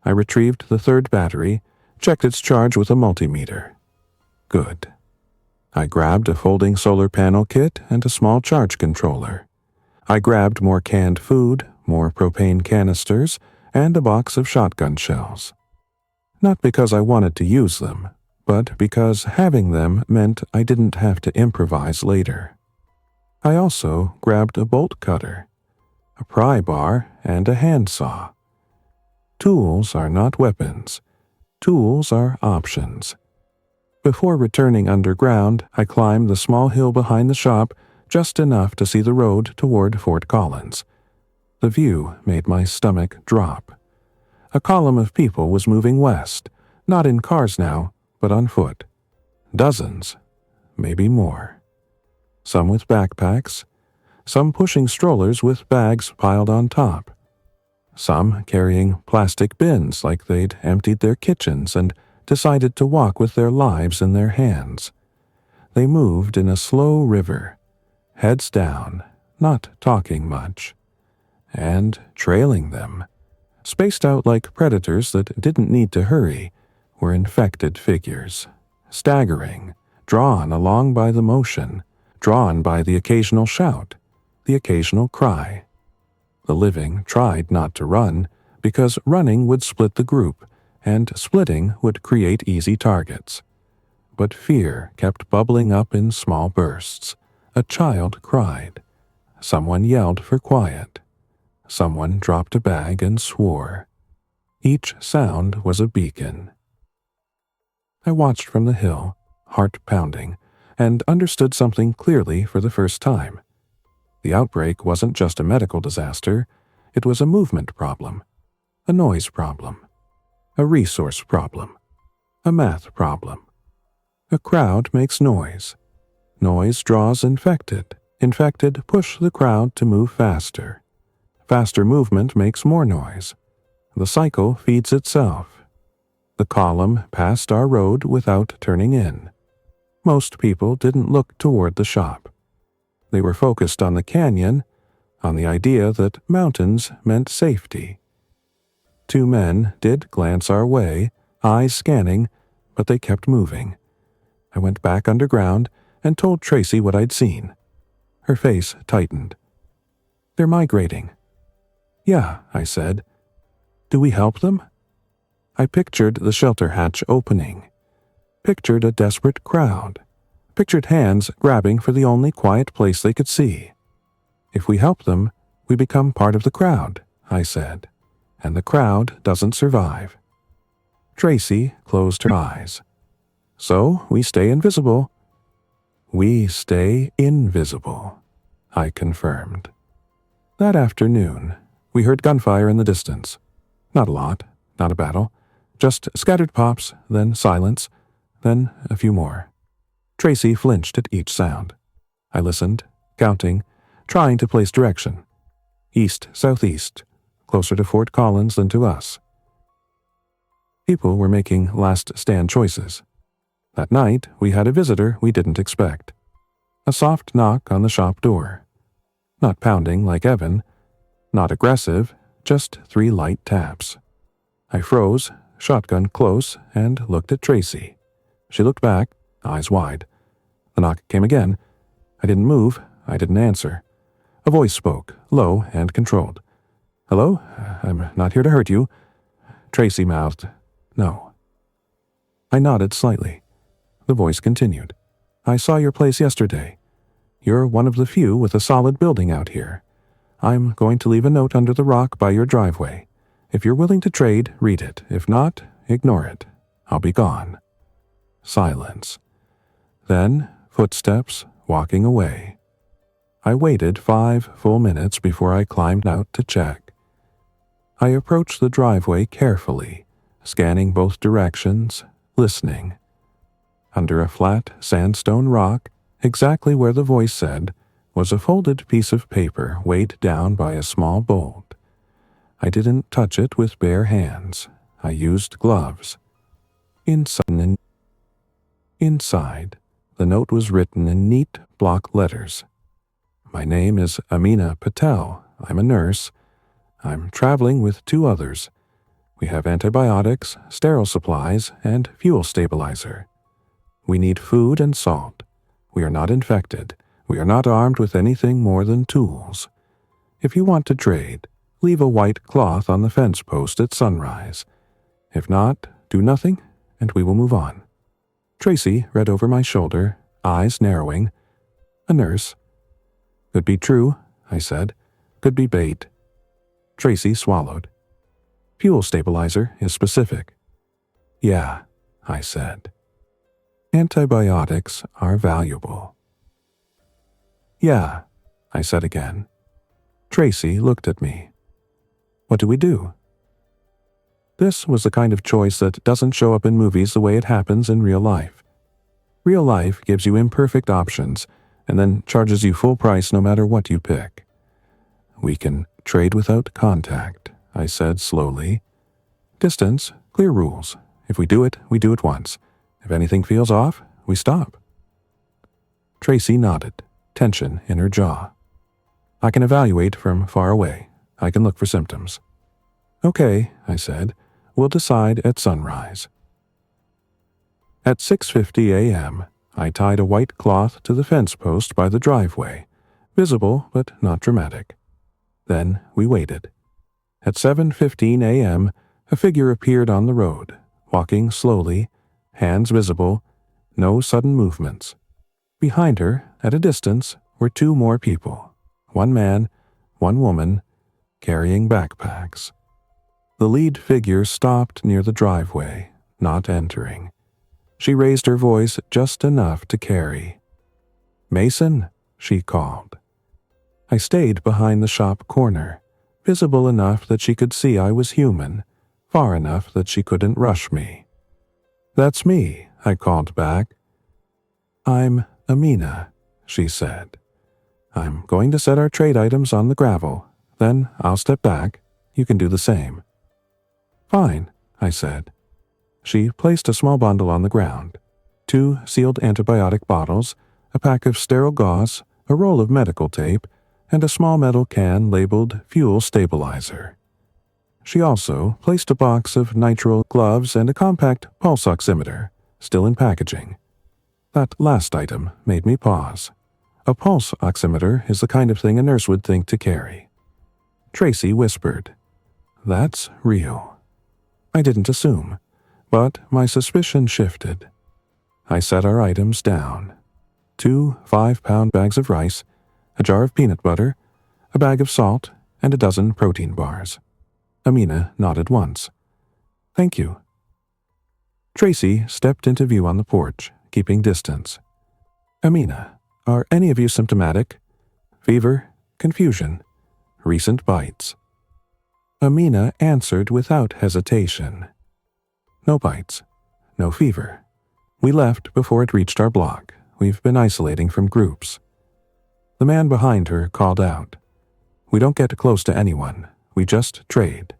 I retrieved the third battery, checked its charge with a multimeter. Good. I grabbed a folding solar panel kit and a small charge controller. I grabbed more canned food, more propane canisters, and a box of shotgun shells. Not because I wanted to use them, but because having them meant I didn't have to improvise later. I also grabbed a bolt cutter, a pry bar, and a handsaw. Tools are not weapons. Tools are options. Before returning underground, I climbed the small hill behind the shop just enough to see the road toward Fort Collins. The view made my stomach drop. A column of people was moving west, not in cars now, but on foot. Dozens, maybe more. Some with backpacks, some pushing strollers with bags piled on top. Some carrying plastic bins like they'd emptied their kitchens and decided to walk with their lives in their hands. They moved in a slow river, heads down, not talking much. And trailing them, spaced out like predators that didn't need to hurry, were infected figures, staggering, drawn along by the motion, drawn by the occasional shout, the occasional cry. The living tried not to run, because running would split the group, and splitting would create easy targets. But fear kept bubbling up in small bursts. A child cried. Someone yelled for quiet. Someone dropped a bag and swore. Each sound was a beacon. I watched from the hill, heart pounding, and understood something clearly for the first time. The outbreak wasn't just a medical disaster, it was a movement problem, a noise problem, a resource problem, a math problem. A crowd makes noise. Noise draws infected. Infected push the crowd to move faster. Faster movement makes more noise. The cycle feeds itself. The column passed our road without turning in. Most people didn't look toward the shop. They were focused on the canyon, on the idea that mountains meant safety. Two men did glance our way, eyes scanning, but they kept moving. I went back underground and told Tracy what I'd seen. Her face tightened. "They're migrating." "Yeah," I said. "Do we help them?" I pictured the shelter hatch opening. Pictured a desperate crowd. Pictured hands grabbing for the only quiet place they could see. "If we help them, we become part of the crowd," I said, "and the crowd doesn't survive." Tracy closed her eyes. "So we stay invisible." "We stay invisible," I confirmed. That afternoon, we heard gunfire in the distance. Not a lot, not a battle, just scattered pops, then silence, then a few more. Tracy flinched at each sound. I listened, counting, trying to place direction. East, southeast, closer to Fort Collins than to us. People were making last-stand choices. That night, we had a visitor we didn't expect. A soft knock on the shop door. Not pounding like Evan, not aggressive, just 3 light taps. I froze, shotgun close, and looked at Tracy. She looked back, eyes wide. The knock came again. I didn't move, I didn't answer. A voice spoke, low and controlled. "Hello? I'm not here to hurt you." Tracy mouthed, "No." I nodded slightly. The voice continued. "I saw your place yesterday. You're one of the few with a solid building out here. I'm going to leave a note under the rock by your driveway. If you're willing to trade, read it. If not, ignore it. I'll be gone." Silence. Then footsteps walking away. I waited 5 full minutes before I climbed out to check. I approached the driveway carefully, scanning both directions, listening. Under a flat sandstone rock, exactly where the voice said, was a folded piece of paper weighed down by a small bolt. I didn't touch it with bare hands. I uside gloves. Inside, The note was written in neat block letters. My name is Amina Patel. I'm a nurse. I'm traveling with 2 others. We have antibiotics, sterile supplies, and fuel stabilizer. We need food and salt. We are not infected. We are not armed with anything more than tools. If you want to trade, leave a white cloth on the fence post at sunrise. If not, do nothing, and we will move on. Tracy read over my shoulder, eyes narrowing. A nurse. Could be true, I said. Could be bait. Tracy swallowed. Fuel stabilizer is specific. Yeah, I said. Antibiotics are valuable. Yeah, I said again. Tracy looked at me. What do we do? This was the kind of choice that doesn't show up in movies the way it happens in real life. Real life gives you imperfect options and then charges you full price no matter what you pick. We can trade without contact, I said slowly. Distance, clear rules. If we do it once. If anything feels off, we stop. Tracy nodded, tension in her jaw. I can evaluate from far away. I can look for symptoms. Okay, I said. We'll decide at sunrise. At 6:50 a.m., I tied a white cloth to the fence post by the driveway, visible but not dramatic. Then we waited. At 7:15 a.m., a figure appeared on the road, walking slowly, hands visible, no sudden movements. Behind her, at a distance, were 2 more people, 1 man, 1 woman, carrying backpacks. The lead figure stopped near the driveway, not entering. She raised her voice just enough to carry. Mason, she called. I stayed behind the shop corner, visible enough that she could see I was human, far enough that she couldn't rush me. That's me, I called back. I'm Amina, she said. I'm going to set our trade items on the gravel. Then I'll step back. You can do the same. Fine, I said. She placed a small bundle on the ground. 2 sealed antibiotic bottles, a pack of sterile gauze, a roll of medical tape, and a small metal can labeled fuel stabilizer. She also placed a box of nitrile gloves and a compact pulse oximeter, still in packaging. That last item made me pause. A pulse oximeter is the kind of thing a nurse would think to carry. Tracy whispered, "That's real." I didn't assume, but my suspicion shifted. I set our items down. 2 5-pound bags of rice, a jar of peanut butter, a bag of salt, and a dozen protein bars. Amina nodded once. Thank you. Tracy stepped into view on the porch, keeping distance. Amina, are any of you symptomatic? Fever? Confusion? Recent bites? Amina answered without hesitation. No bites. No fever. We left before it reached our block. We've been isolating from groups. The man behind her called out. We don't get close to anyone. We just trade.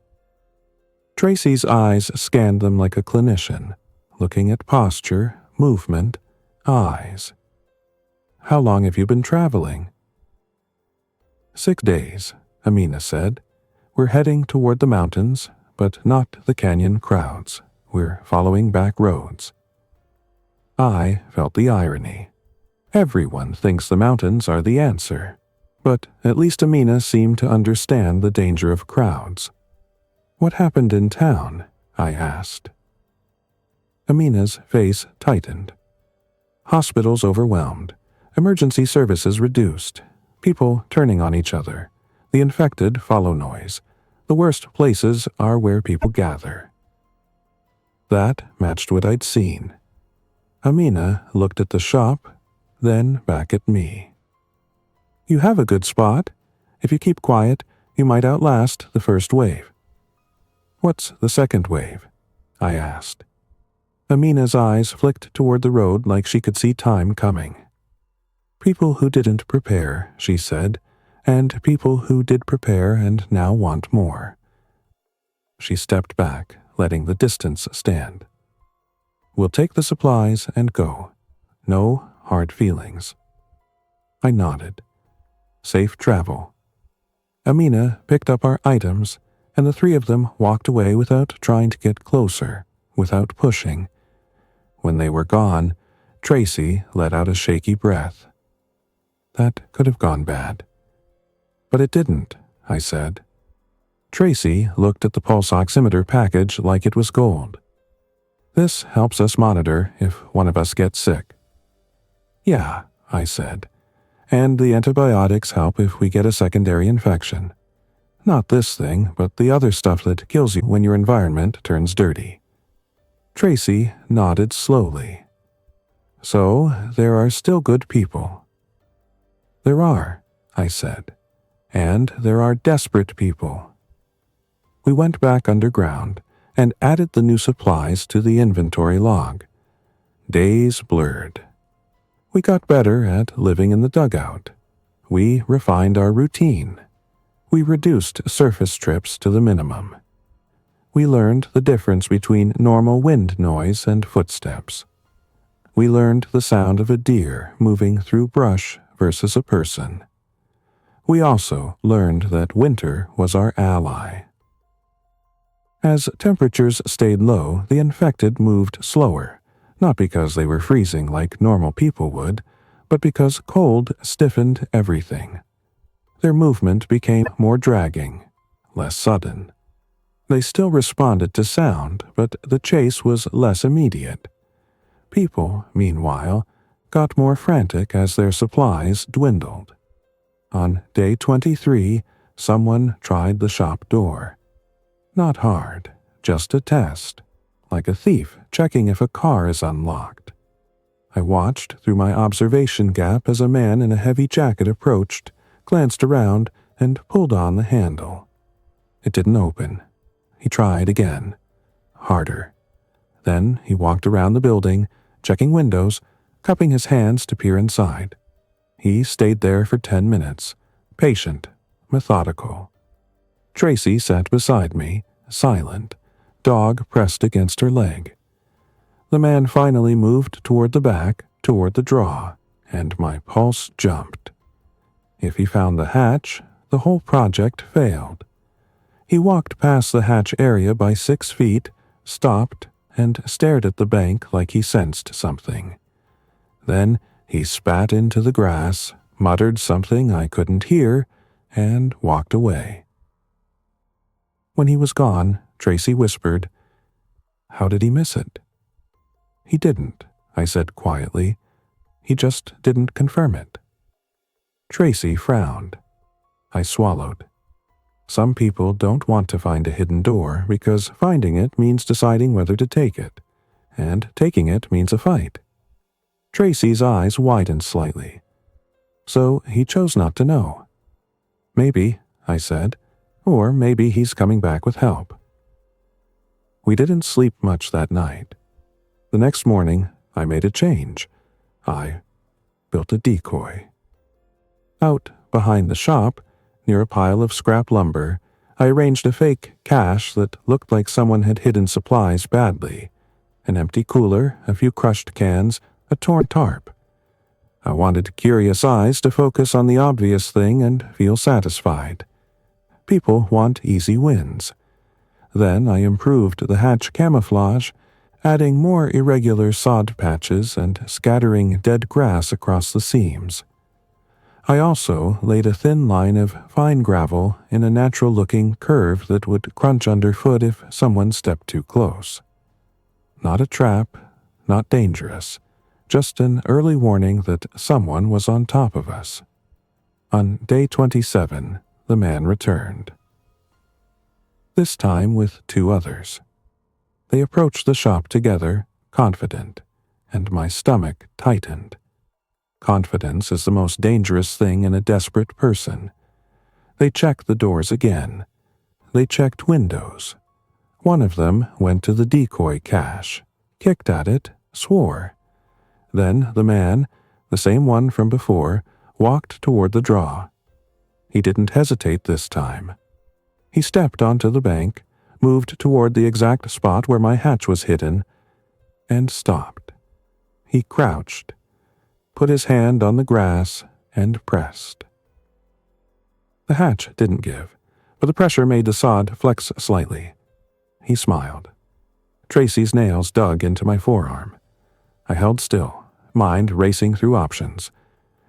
Tracy's eyes scanned them like a clinician, looking at posture, movement, eyes. How long have you been traveling? 6 days, Amina said. We're heading toward the mountains, but not the canyon crowds. We're following back roads. I felt the irony. Everyone thinks the mountains are the answer, but at least Amina seemed to understand the danger of crowds. What happened in town? I asked. Amina's face tightened. Hospitals overwhelmed, emergency services reduced, people turning on each other. The infected follow noise. The worst places are where people gather. That matched what I'd seen. Amina looked at the shop, then back at me. You have a good spot. If you keep quiet, you might outlast the first wave. What's the second wave? I asked. Amina's eyes flicked toward the road like she could see time coming. People who didn't prepare, she said, and people who did prepare and now want more. She stepped back, letting the distance stand. We'll take the supplies and go. No hard feelings. I nodded. Safe travel. Amina picked up our items, and the three of them walked away without trying to get closer, without pushing. When they were gone, Tracy let out a shaky breath. That could have gone bad. But it didn't, I said. Tracy looked at the pulse oximeter package like it was gold. This helps us monitor if one of us gets sick. Yeah, I said. And the antibiotics help if we get a secondary infection. Not this thing, but the other stuff that kills you when your environment turns dirty. Tracy nodded slowly. So, there are still good people. There are, I said. And there are desperate people. We went back underground and added the new supplies to the inventory log. Days blurred. We got better at living in the dugout. We refined our routine. We reduced surface trips to the minimum. We learned the difference between normal wind noise and footsteps. We learned the sound of a deer moving through brush versus a person. We also learned that winter was our ally. As temperatures stayed low, the infected moved slower, not because they were freezing like normal people would, but because cold stiffened everything. Their movement became more dragging, less sudden. They still responded to sound, but the chase was less immediate. People, meanwhile, got more frantic as their supplies dwindled. On day 23, someone tried the shop door. Not hard, just a test, like a thief checking if a car is unlocked. I watched through my observation gap as a man in a heavy jacket approached, glanced around, and pulled on the handle. It didn't open. He tried again, harder. Then he walked around the building, checking windows, cupping his hands to peer inside. He stayed there for 10 minutes, patient, methodical. Tracy sat beside me, silent, dog pressed against her leg. The man finally moved toward the back, toward the draw, and my pulse jumped. If he found the hatch, the whole project failed. He walked past the hatch area by 6 feet, stopped, and stared at the bank like he sensed something. Then he spat into the grass, muttered something I couldn't hear, and walked away. When he was gone, Tracy whispered, "How did he miss it?" "He didn't," I said quietly. "He just didn't confirm it." Tracy frowned. I swallowed. Some people don't want to find a hidden door because finding it means deciding whether to take it, and taking it means a fight. Tracy's eyes widened slightly. So he chose not to know. "Maybe," I said, "or maybe he's coming back with help." We didn't sleep much that night. The next morning, I made a change. I built a decoy. Out behind the shop, near a pile of scrap lumber, I arranged a fake cache that looked like someone had hidden supplies badly. An empty cooler, a few crushed cans, a torn tarp. I wanted curious eyes to focus on the obvious thing and feel satisfied. People want easy wins. Then I improved the hatch camouflage, adding more irregular sod patches and scattering dead grass across the seams. I also laid a thin line of fine gravel in a natural-looking curve that would crunch underfoot if someone stepped too close. Not a trap, not dangerous, just an early warning that someone was on top of us. On day 27, the man returned. This time with 2 others. They approached the shop together, confident, and my stomach tightened. Confidence is the most dangerous thing in a desperate person. They checked the doors again. They checked windows. One of them went to the decoy cache, kicked at it, swore. Then the man, the same one from before, walked toward the draw. He didn't hesitate this time. He stepped onto the bank, moved toward the exact spot where my hatch was hidden, and stopped. He crouched. put his hand on the grass, and pressed. The hatch didn't give, but the pressure made the sod flex slightly. He smiled. Tracy's nails dug into my forearm. I held still, mind racing through options.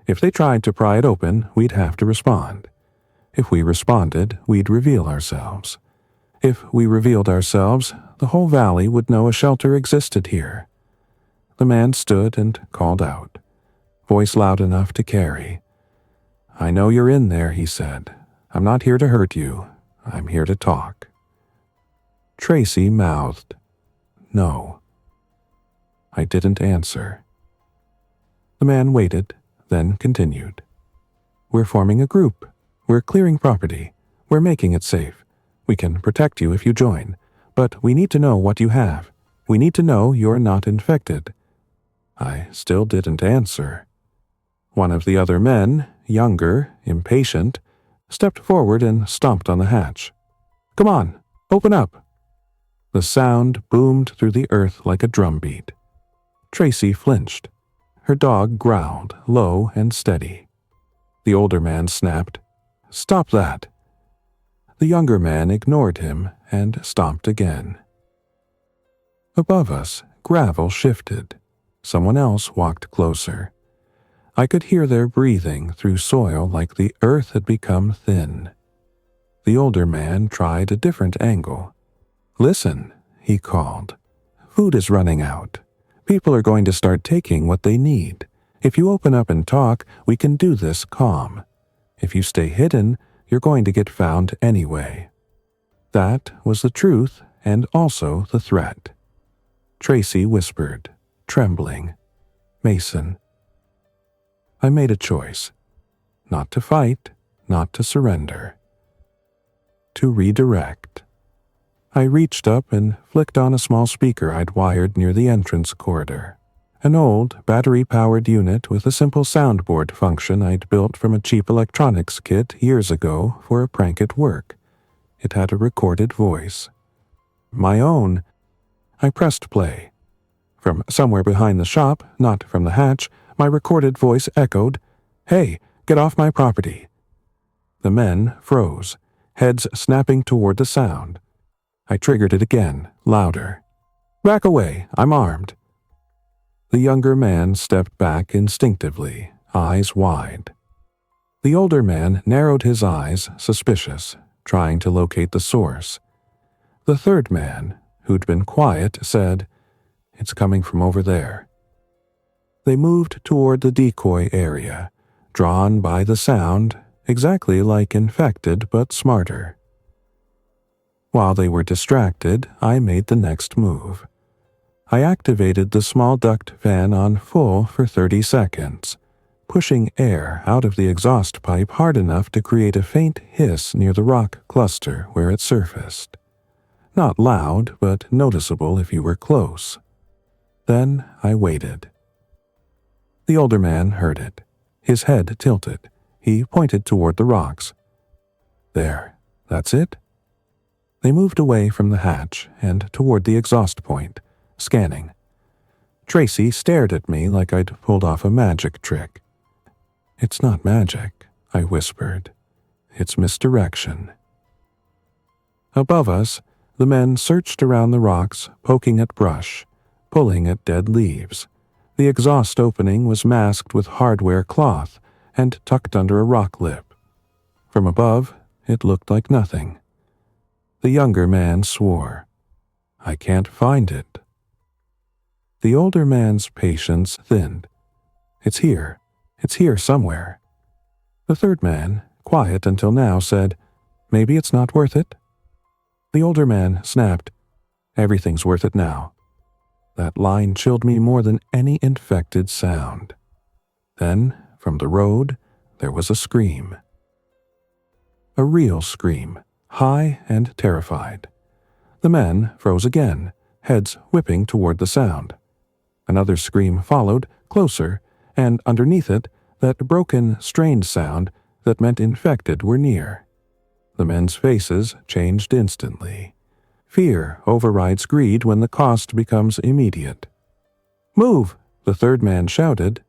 If they tried to pry it open, we'd have to respond. If we responded, we'd reveal ourselves. If we revealed ourselves, the whole valley would know a shelter existed here. The man stood and called out, voice loud enough to carry. "I know you're in there," he said. "I'm not here to hurt you. I'm here to talk." Tracy mouthed, "No." I didn't answer. The man waited, then continued. "We're forming a group. We're clearing property. We're making it safe. We can protect you if you join, but we need to know what you have. We need to know you're not infected." I still didn't answer. One of the other men, younger, impatient, stepped forward and stomped on the hatch. "Come on, open up." The sound boomed through the earth like a drumbeat. Tracy flinched. Her dog growled, low and steady. The older man snapped, "Stop that." The younger man ignored him and stomped again. Above us, gravel shifted. Someone else walked closer. I could hear their breathing through soil like the earth had become thin. The older man tried a different angle. "Listen," he called. "Food is running out. People are going to start taking what they need. If you open up and talk, we can do this calm. If you stay hidden, you're going to get found anyway." That was the truth and also the threat. Tracy whispered, trembling, "Mason." I made a choice. Not to fight, not to surrender. To redirect. I reached up and flicked on a small speaker I'd wired near the entrance corridor. An old, battery-powered unit with a simple soundboard function I'd built from a cheap electronics kit years ago for a prank at work. It had a recorded voice. My own. I pressed play. From somewhere behind the shop, not from the hatch, my recorded voice echoed, "Hey, get off my property." The men froze, heads snapping toward the sound. I triggered it again, louder. "Back away, I'm armed." The younger man stepped back instinctively, eyes wide. The older man narrowed his eyes, suspicious, trying to locate the source. The third man, who'd been quiet, said, "It's coming from over there." They moved toward the decoy area, drawn by the sound, exactly like infected but smarter. While they were distracted, I made the next move. I activated the small duct fan on full for 30 seconds, pushing air out of the exhaust pipe hard enough to create a faint hiss near the rock cluster where it surfaced. Not loud, but noticeable if you were close. Then I waited. The older man heard it. His head tilted. He pointed toward the rocks. "There, that's it?" They moved away from the hatch and toward the exhaust point, scanning. Tracy stared at me like I'd pulled off a magic trick. "It's not magic," I whispered. "It's misdirection." Above us, the men searched around the rocks, poking at brush, pulling at dead leaves. The exhaust opening was masked with hardware cloth and tucked under a rock lip. From above, it looked like nothing. The younger man swore, "I can't find it." The older man's patience thinned. It's here somewhere." The third man, quiet until now, said, "Maybe it's not worth it." The older man snapped, "Everything's worth it now." That line chilled me more than any infected sound. Then, from the road, there was a scream. A real scream, high and terrified. The men froze again, heads whipping toward the sound. Another scream followed, closer, and underneath it, that broken, strained sound that meant infected were near. The men's faces changed instantly. Fear overrides greed when the cost becomes immediate. "Move!" the third man shouted.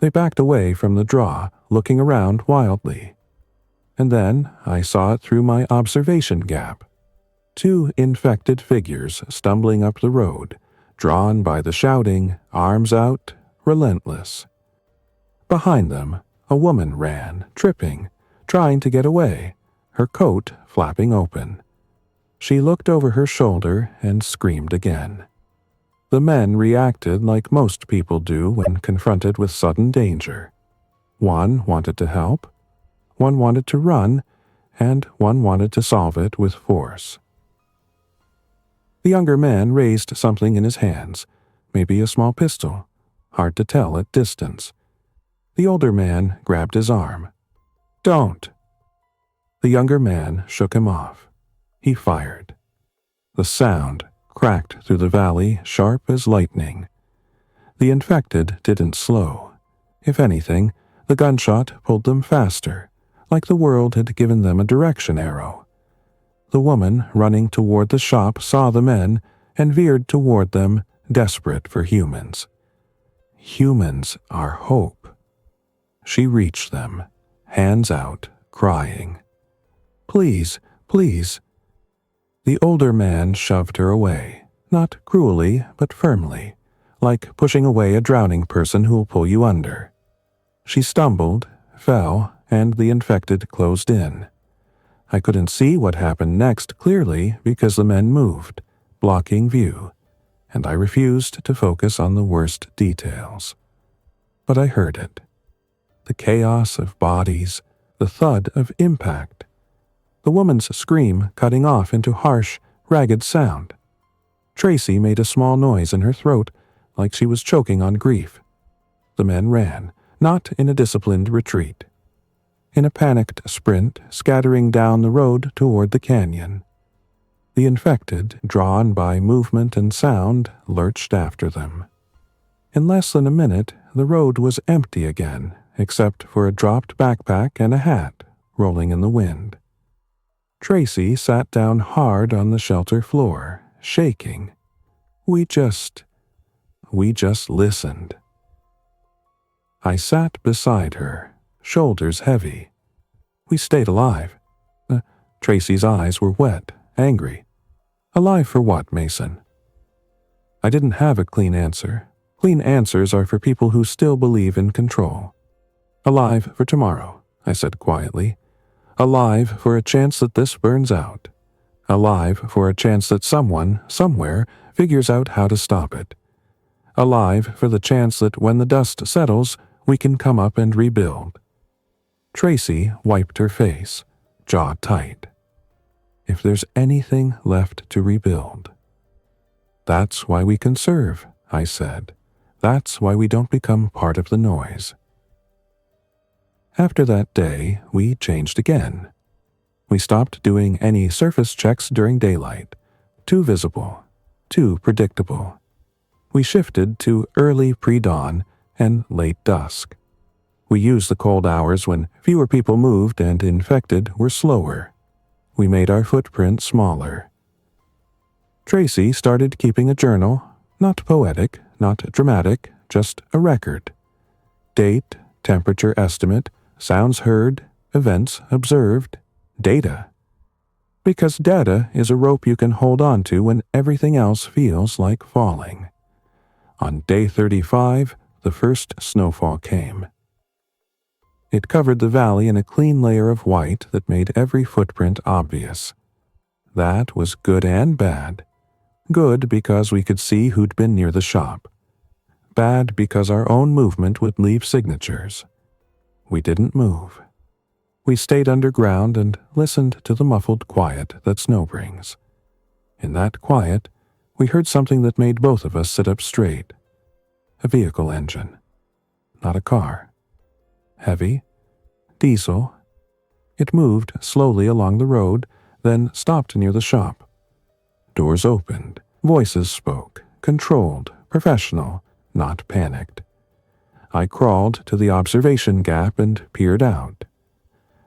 They backed away from the draw, looking around wildly. And then I saw it through my observation gap. 2 infected figures stumbling up the road, drawn by the shouting, arms out, relentless. Behind them, a woman ran, tripping, trying to get away, her coat flapping open. She looked over her shoulder and screamed again. The men reacted like most people do when confronted with sudden danger. One wanted to help, one wanted to run, and one wanted to solve it with force. The younger man raised something in his hands, maybe a small pistol, hard to tell at distance. The older man grabbed his arm. "Don't!" The younger man shook him off. He fired. The sound cracked through the valley, sharp as lightning. The infected didn't slow. If anything, the gunshot pulled them faster, like the world had given them a direction arrow. The woman running toward the shop saw the men and veered toward them, desperate for humans. Humans are hope. She reached them, hands out, crying. "Please, please." The older man shoved her away, not cruelly, but firmly, like pushing away a drowning person who'll pull you under. She stumbled, fell, and the infected closed in. I couldn't see what happened next clearly because the men moved, blocking view, and I refused to focus on the worst details. But I heard it. The chaos of bodies, the thud of impact. The woman's scream cutting off into harsh, ragged sound. Tracy made a small noise in her throat, like she was choking on grief. The men ran, not in a disciplined retreat. In a panicked sprint, scattering down the road toward the canyon. The infected, drawn by movement and sound, lurched after them. In less than a minute, the road was empty again, except for a dropped backpack and a hat rolling in the wind. Tracy sat down hard on the shelter floor, shaking. We just listened. I sat beside her, shoulders heavy. We stayed alive. Tracy's eyes were wet, angry. Alive for what, Mason? I didn't have a clean answer. Clean answers are for people who still believe in control. Alive for tomorrow, I said quietly. Alive for a chance that this burns out. Alive for a chance that someone, somewhere, figures out how to stop it. Alive for the chance that when the dust settles, we can come up and rebuild. Tracy wiped her face, jaw tight. If there's anything left to rebuild. That's why we conserve, I said. That's why we don't become part of the noise. After that day, we changed again. We stopped doing any surface checks during daylight. Too visible, too predictable. We shifted to early pre-dawn and late dusk. We used the cold hours when fewer people moved and infected were slower. We made our footprint smaller. Tracy started keeping a journal, not poetic, not dramatic, just a record. Date, temperature estimate, sounds heard, events observed, data. Because data is a rope you can hold on to when everything else feels like falling. On day 35, the first snowfall came. It covered the valley in a clean layer of white that made every footprint obvious. That was good and bad. Good because we could see who'd been near the shop. Bad because our own movement would leave signatures. We didn't move. We stayed underground and listened to the muffled quiet that snow brings. In that quiet, we heard something that made both of us sit up straight. A vehicle engine. Not a car. Heavy. Diesel. It moved slowly along the road, then stopped near the shop. Doors opened. Voices spoke. Controlled. Professional. Not panicked. I crawled to the observation gap and peered out.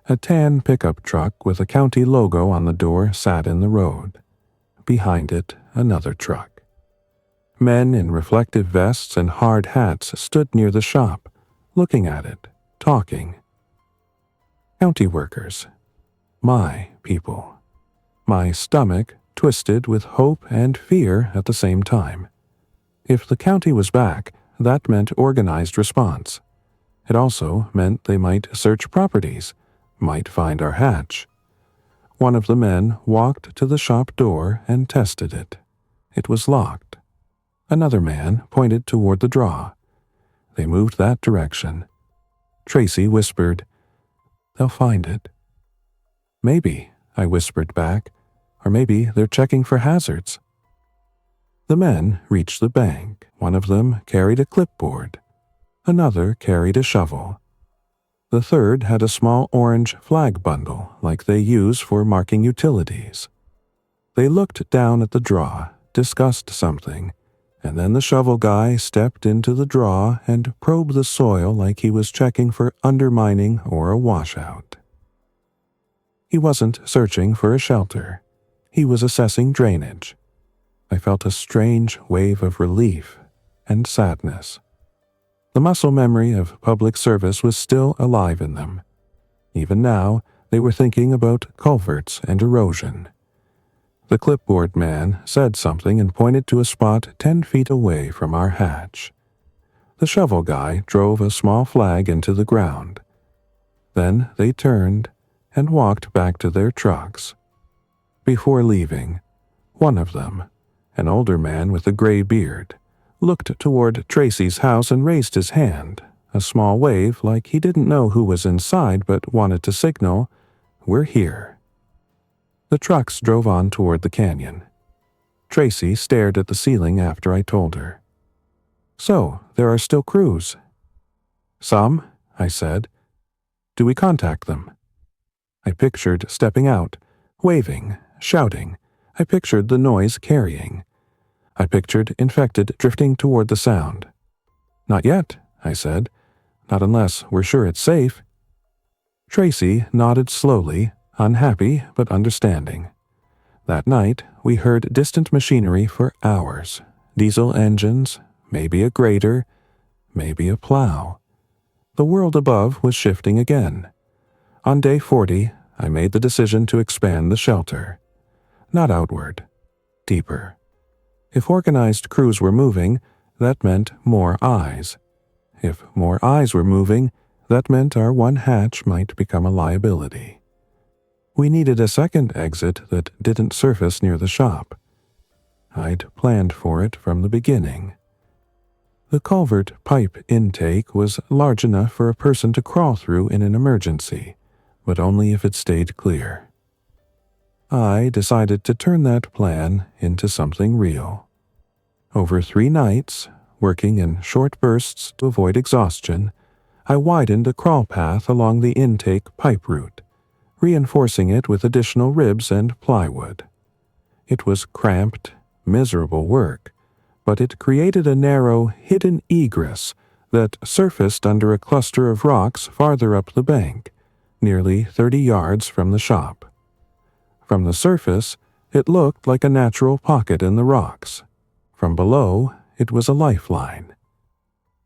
A tan pickup truck with a county logo on the door sat in the road. Behind it, another truck. Men in reflective vests and hard hats stood near the shop, looking at it, talking. County workers. My people. My stomach twisted with hope and fear at the same time. If the county was back, that meant organized response. It also meant they might search properties, might find our hatch. One of the men walked to the shop door and tested it. It was locked. Another man pointed toward the draw. They moved that direction. Tracy whispered, "They'll find it." "Maybe," I whispered back, "or maybe they're checking for hazards." The men reached the bank. One of them carried a clipboard. Another carried a shovel. The third had a small orange flag bundle like they use for marking utilities. They looked down at the draw, discussed something, and then the shovel guy stepped into the draw and probed the soil like he was checking for undermining or a washout. He wasn't searching for a shelter. He was assessing drainage. I felt a strange wave of relief and sadness. The muscle memory of public service was still alive in them. Even now, they were thinking about culverts and erosion. The clipboard man said something and pointed to a spot 10 feet away from our hatch. The shovel guy drove a small flag into the ground. Then they turned and walked back to their trucks. Before leaving, one of them, an older man with a gray beard, looked toward Tracy's house and raised his hand, a small wave like he didn't know who was inside but wanted to signal, "We're here." The trucks drove on toward the canyon. Tracy stared at the ceiling after I told her. "So, there are still crews?" "Some," I said. "Do we contact them?" I pictured stepping out, waving, shouting. I pictured the noise carrying. I pictured infected drifting toward the sound. "Not yet," I said. "Not unless we're sure it's safe." Tracy nodded slowly, unhappy but understanding. That night, we heard distant machinery for hours. Diesel engines, maybe a grader, maybe a plow. The world above was shifting again. On day 40, I made the decision to expand the shelter. Not outward, deeper. If organized crews were moving, that meant more eyes. If more eyes were moving, that meant our one hatch might become a liability. We needed a second exit that didn't surface near the shop. I'd planned for it from the beginning. The culvert pipe intake was large enough for a person to crawl through in an emergency, but only if it stayed clear. I decided to turn that plan into something real. Over 3 nights, working in short bursts to avoid exhaustion, I widened a crawl path along the intake pipe route, reinforcing it with additional ribs and plywood. It was cramped, miserable work, but it created a narrow, hidden egress that surfaced under a cluster of rocks farther up the bank, nearly 30 yards from the shop. From the surface, it looked like a natural pocket in the rocks. From below, it was a lifeline.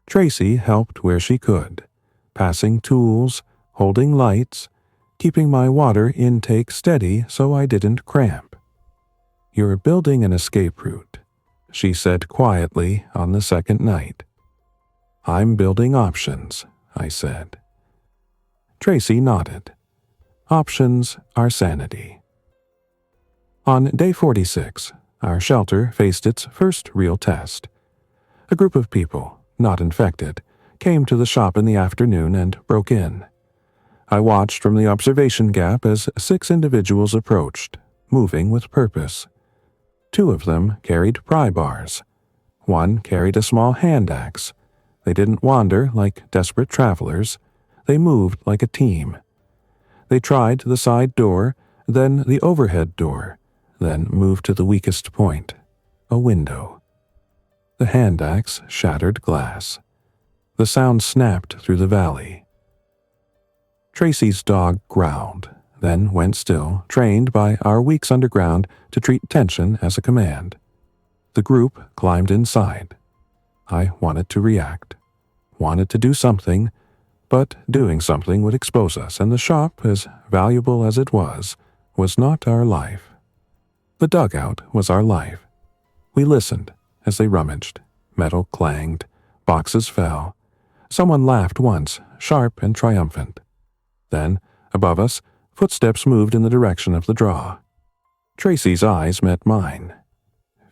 Tracy helped where she could, passing tools, holding lights, keeping my water intake steady so I didn't cramp. "You're building an escape route," she said quietly on the second night. "I'm building options," I said. Tracy nodded. Options are sanity. On day 46, our shelter faced its first real test. A group of people, not infected, came to the shop in the afternoon and broke in. I watched from the observation gap as 6 individuals approached, moving with purpose. 2 of them carried pry bars. 1 carried a small hand axe. They didn't wander like desperate travelers. They moved like a team. They tried the side door, then the overhead door, then moved to the weakest point, a window. The hand axe shattered glass. The sound snapped through the valley. Tracy's dog growled, then went still, trained by our weeks underground to treat tension as a command. The group climbed inside. I wanted to react, wanted to do something, But doing something would expose us, and the shop, as valuable as it was not our life. The dugout was our life. We listened as they rummaged. Metal clanged. Boxes fell. Someone laughed once, sharp and triumphant. Then, above us, footsteps moved in the direction of the draw. Tracy's eyes met mine.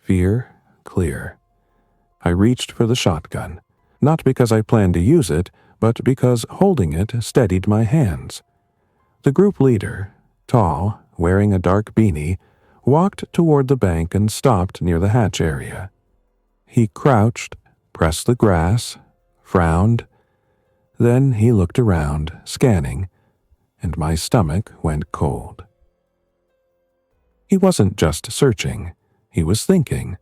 Fear, clear. I reached for the shotgun, not because I planned to use it, but because holding it steadied my hands. The group leader, tall, wearing a dark beanie, walked toward the bank and stopped near the hatch area. He crouched, pressed the grass, frowned. Then he looked around, scanning, and my stomach went cold. He wasn't just searching, he was thinking.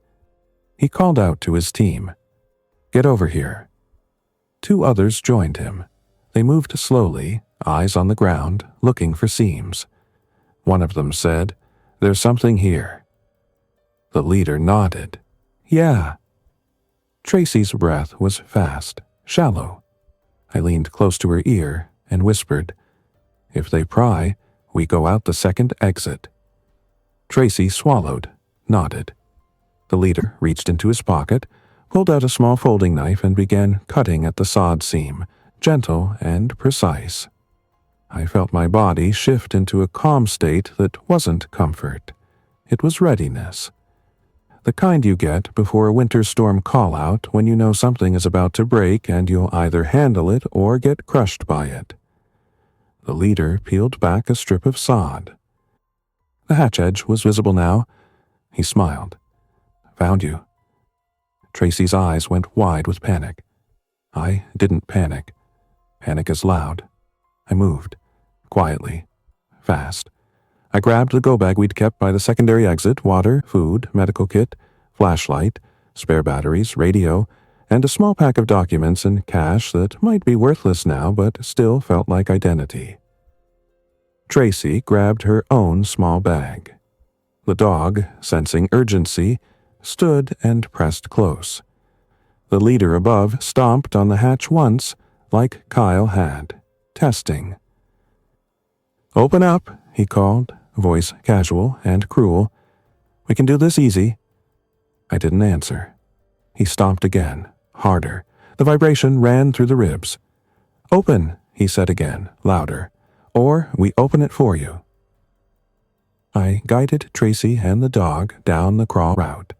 He called out to his team, "Get over here." 2 others joined him. They moved slowly, eyes on the ground, looking for seams. One of them said, "There's something here." The leader nodded. "Yeah." Tracy's breath was fast, shallow. I leaned close to her ear and whispered, "If they pry, we go out the second exit." Tracy swallowed, nodded. The leader reached into his pocket, pulled out a small folding knife and began cutting at the sod seam, gentle and precise. I felt my body shift into a calm state that wasn't comfort. It was readiness. The kind you get before a winter storm call-out when you know something is about to break and you'll either handle it or get crushed by it. The leader peeled back a strip of sod. The hatch edge was visible now. He smiled. "Found you." Tracy's eyes went wide with panic. I didn't panic. Panic is loud. I moved. Quietly. Fast. I grabbed the go bag we'd kept by the secondary exit, water, food, medical kit, flashlight, spare batteries, radio, and a small pack of documents and cash that might be worthless now but still felt like identity. Tracy grabbed her own small bag. The dog, sensing urgency, stood and pressed close. The leader above stomped on the hatch once, like Kyle had, testing. "Open up," he called, voice casual and cruel. "We can do this easy." I didn't answer. He stomped again, harder. The vibration ran through the ribs. "Open," he said again, louder, "or we open it for you." I guided Tracy and the dog down the crawl route,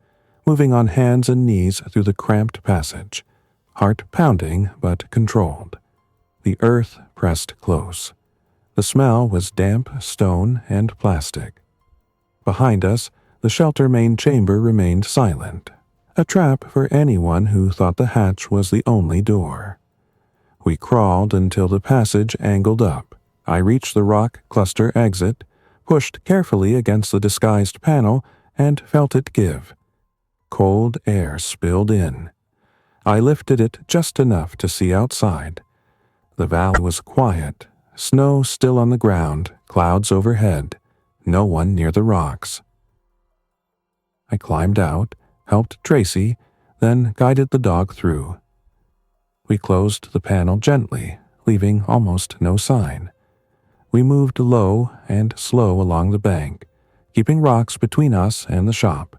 moving on hands and knees through the cramped passage, heart pounding but controlled. The earth pressed close. The smell was damp stone and plastic. Behind us, the shelter main chamber remained silent, a trap for anyone who thought the hatch was the only door. We crawled until the passage angled up. I reached the rock cluster exit, pushed carefully against the disguised panel, and felt it give. Cold air spilled in. I lifted it just enough to see outside. The valley was quiet, snow still on the ground, clouds overhead, no one near the rocks. I climbed out, helped Tracy, then guided the dog through. We closed the panel gently, leaving almost no sign. We moved low and slow along the bank, keeping rocks between us and the shop.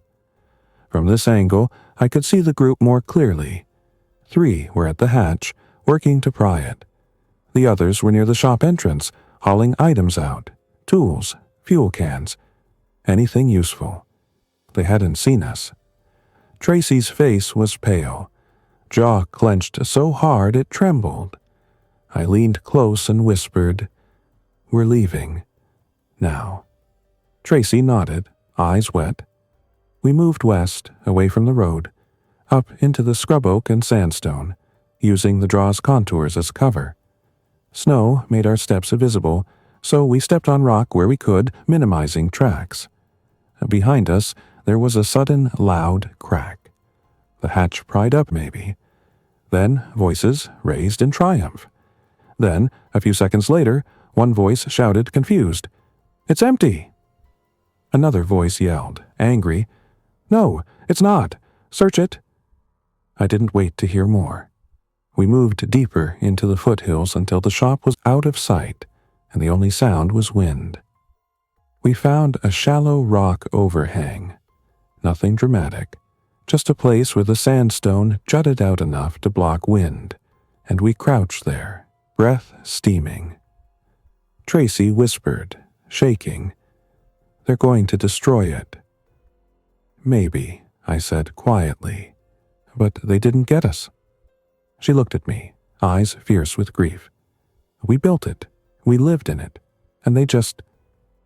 From this angle, I could see the group more clearly. 3 were at the hatch, working to pry it. The others were near the shop entrance, hauling items out, tools, fuel cans, anything useful. They hadn't seen us. Tracy's face was pale, jaw clenched so hard it trembled. I leaned close and whispered, "We're leaving. Now." Tracy nodded, eyes wet. We moved west, away from the road, up into the scrub oak and sandstone, using the draw's contours as cover. Snow made our steps invisible, so we stepped on rock where we could, minimizing tracks. Behind us, there was a sudden, loud crack. The hatch pried up, maybe. Then voices raised in triumph. Then, a few seconds later, one voice shouted, confused, "It's empty!" Another voice yelled, angry, "No, it's not! Search it!" I didn't wait to hear more. We moved deeper into the foothills until the shop was out of sight, and the only sound was wind. We found a shallow rock overhang. Nothing dramatic, just a place where the sandstone jutted out enough to block wind, and we crouched there, breath steaming. Tracy whispered, shaking, "They're going to destroy it." "Maybe," I said quietly, "but they didn't get us." She looked at me, eyes fierce with grief. "We built it, we lived in it, and they just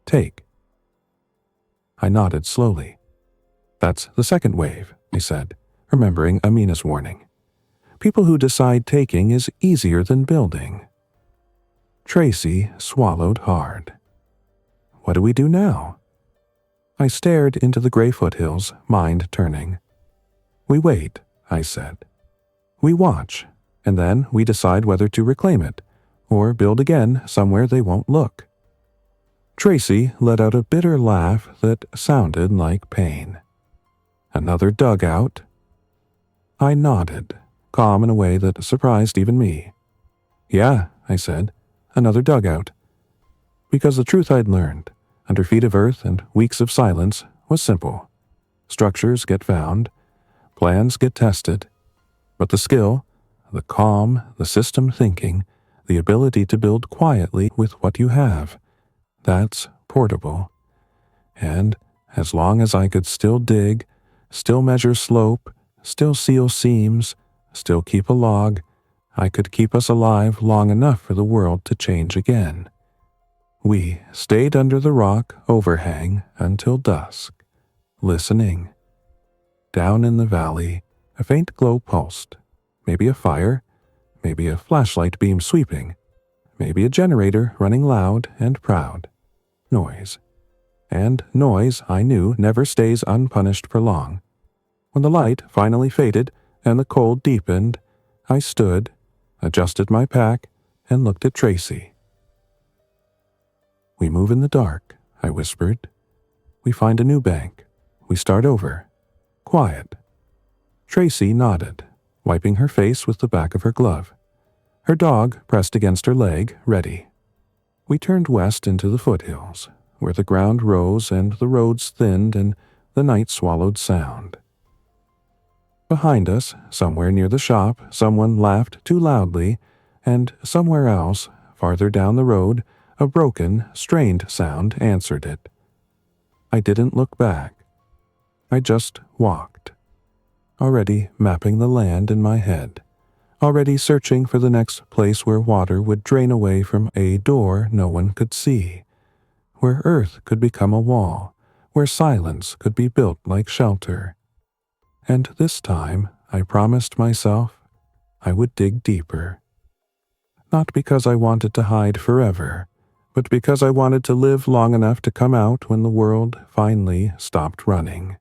take." I nodded slowly. "That's the second wave," I said, remembering Amina's warning. "People who decide taking is easier than building." Tracy swallowed hard. "What do we do now?" I stared into the gray foothills, mind turning. "We wait," I said. "We watch, and then we decide whether to reclaim it, or build again somewhere they won't look." Tracy let out a bitter laugh that sounded like pain. "Another dugout?" I nodded, calm in a way that surprised even me. "Yeah," I said, "another dugout." Because the truth I'd learned, under feet of earth and weeks of silence, was simple. Structures get found, plans get tested, but the skill, the calm, the system thinking, the ability to build quietly with what you have, that's portable. And as long as I could still dig, still measure slope, still seal seams, still keep a log, I could keep us alive long enough for the world to change again. We stayed under the rock overhang until dusk, listening. Down in the valley, a faint glow pulsed. Maybe a fire, maybe a flashlight beam sweeping, maybe a generator running loud and proud. Noise. And noise, I knew, never stays unpunished for long. When the light finally faded and the cold deepened, I stood, adjusted my pack, and looked at Tracy. "We move in the dark," I whispered. "We find a new bank. We start over. Quiet." Tracy nodded, wiping her face with the back of her glove. Her dog pressed against her leg, ready. We turned west into the foothills, where the ground rose and the roads thinned and the night swallowed sound. Behind us, somewhere near the shop, someone laughed too loudly, and somewhere else, farther down the road, a broken, strained sound answered it. I didn't look back. I just walked, already mapping the land in my head, already searching for the next place where water would drain away from a door no one could see, where earth could become a wall, where silence could be built like shelter. And this time, I promised myself I would dig deeper. Not because I wanted to hide forever, but because I wanted to live long enough to come out when the world finally stopped running.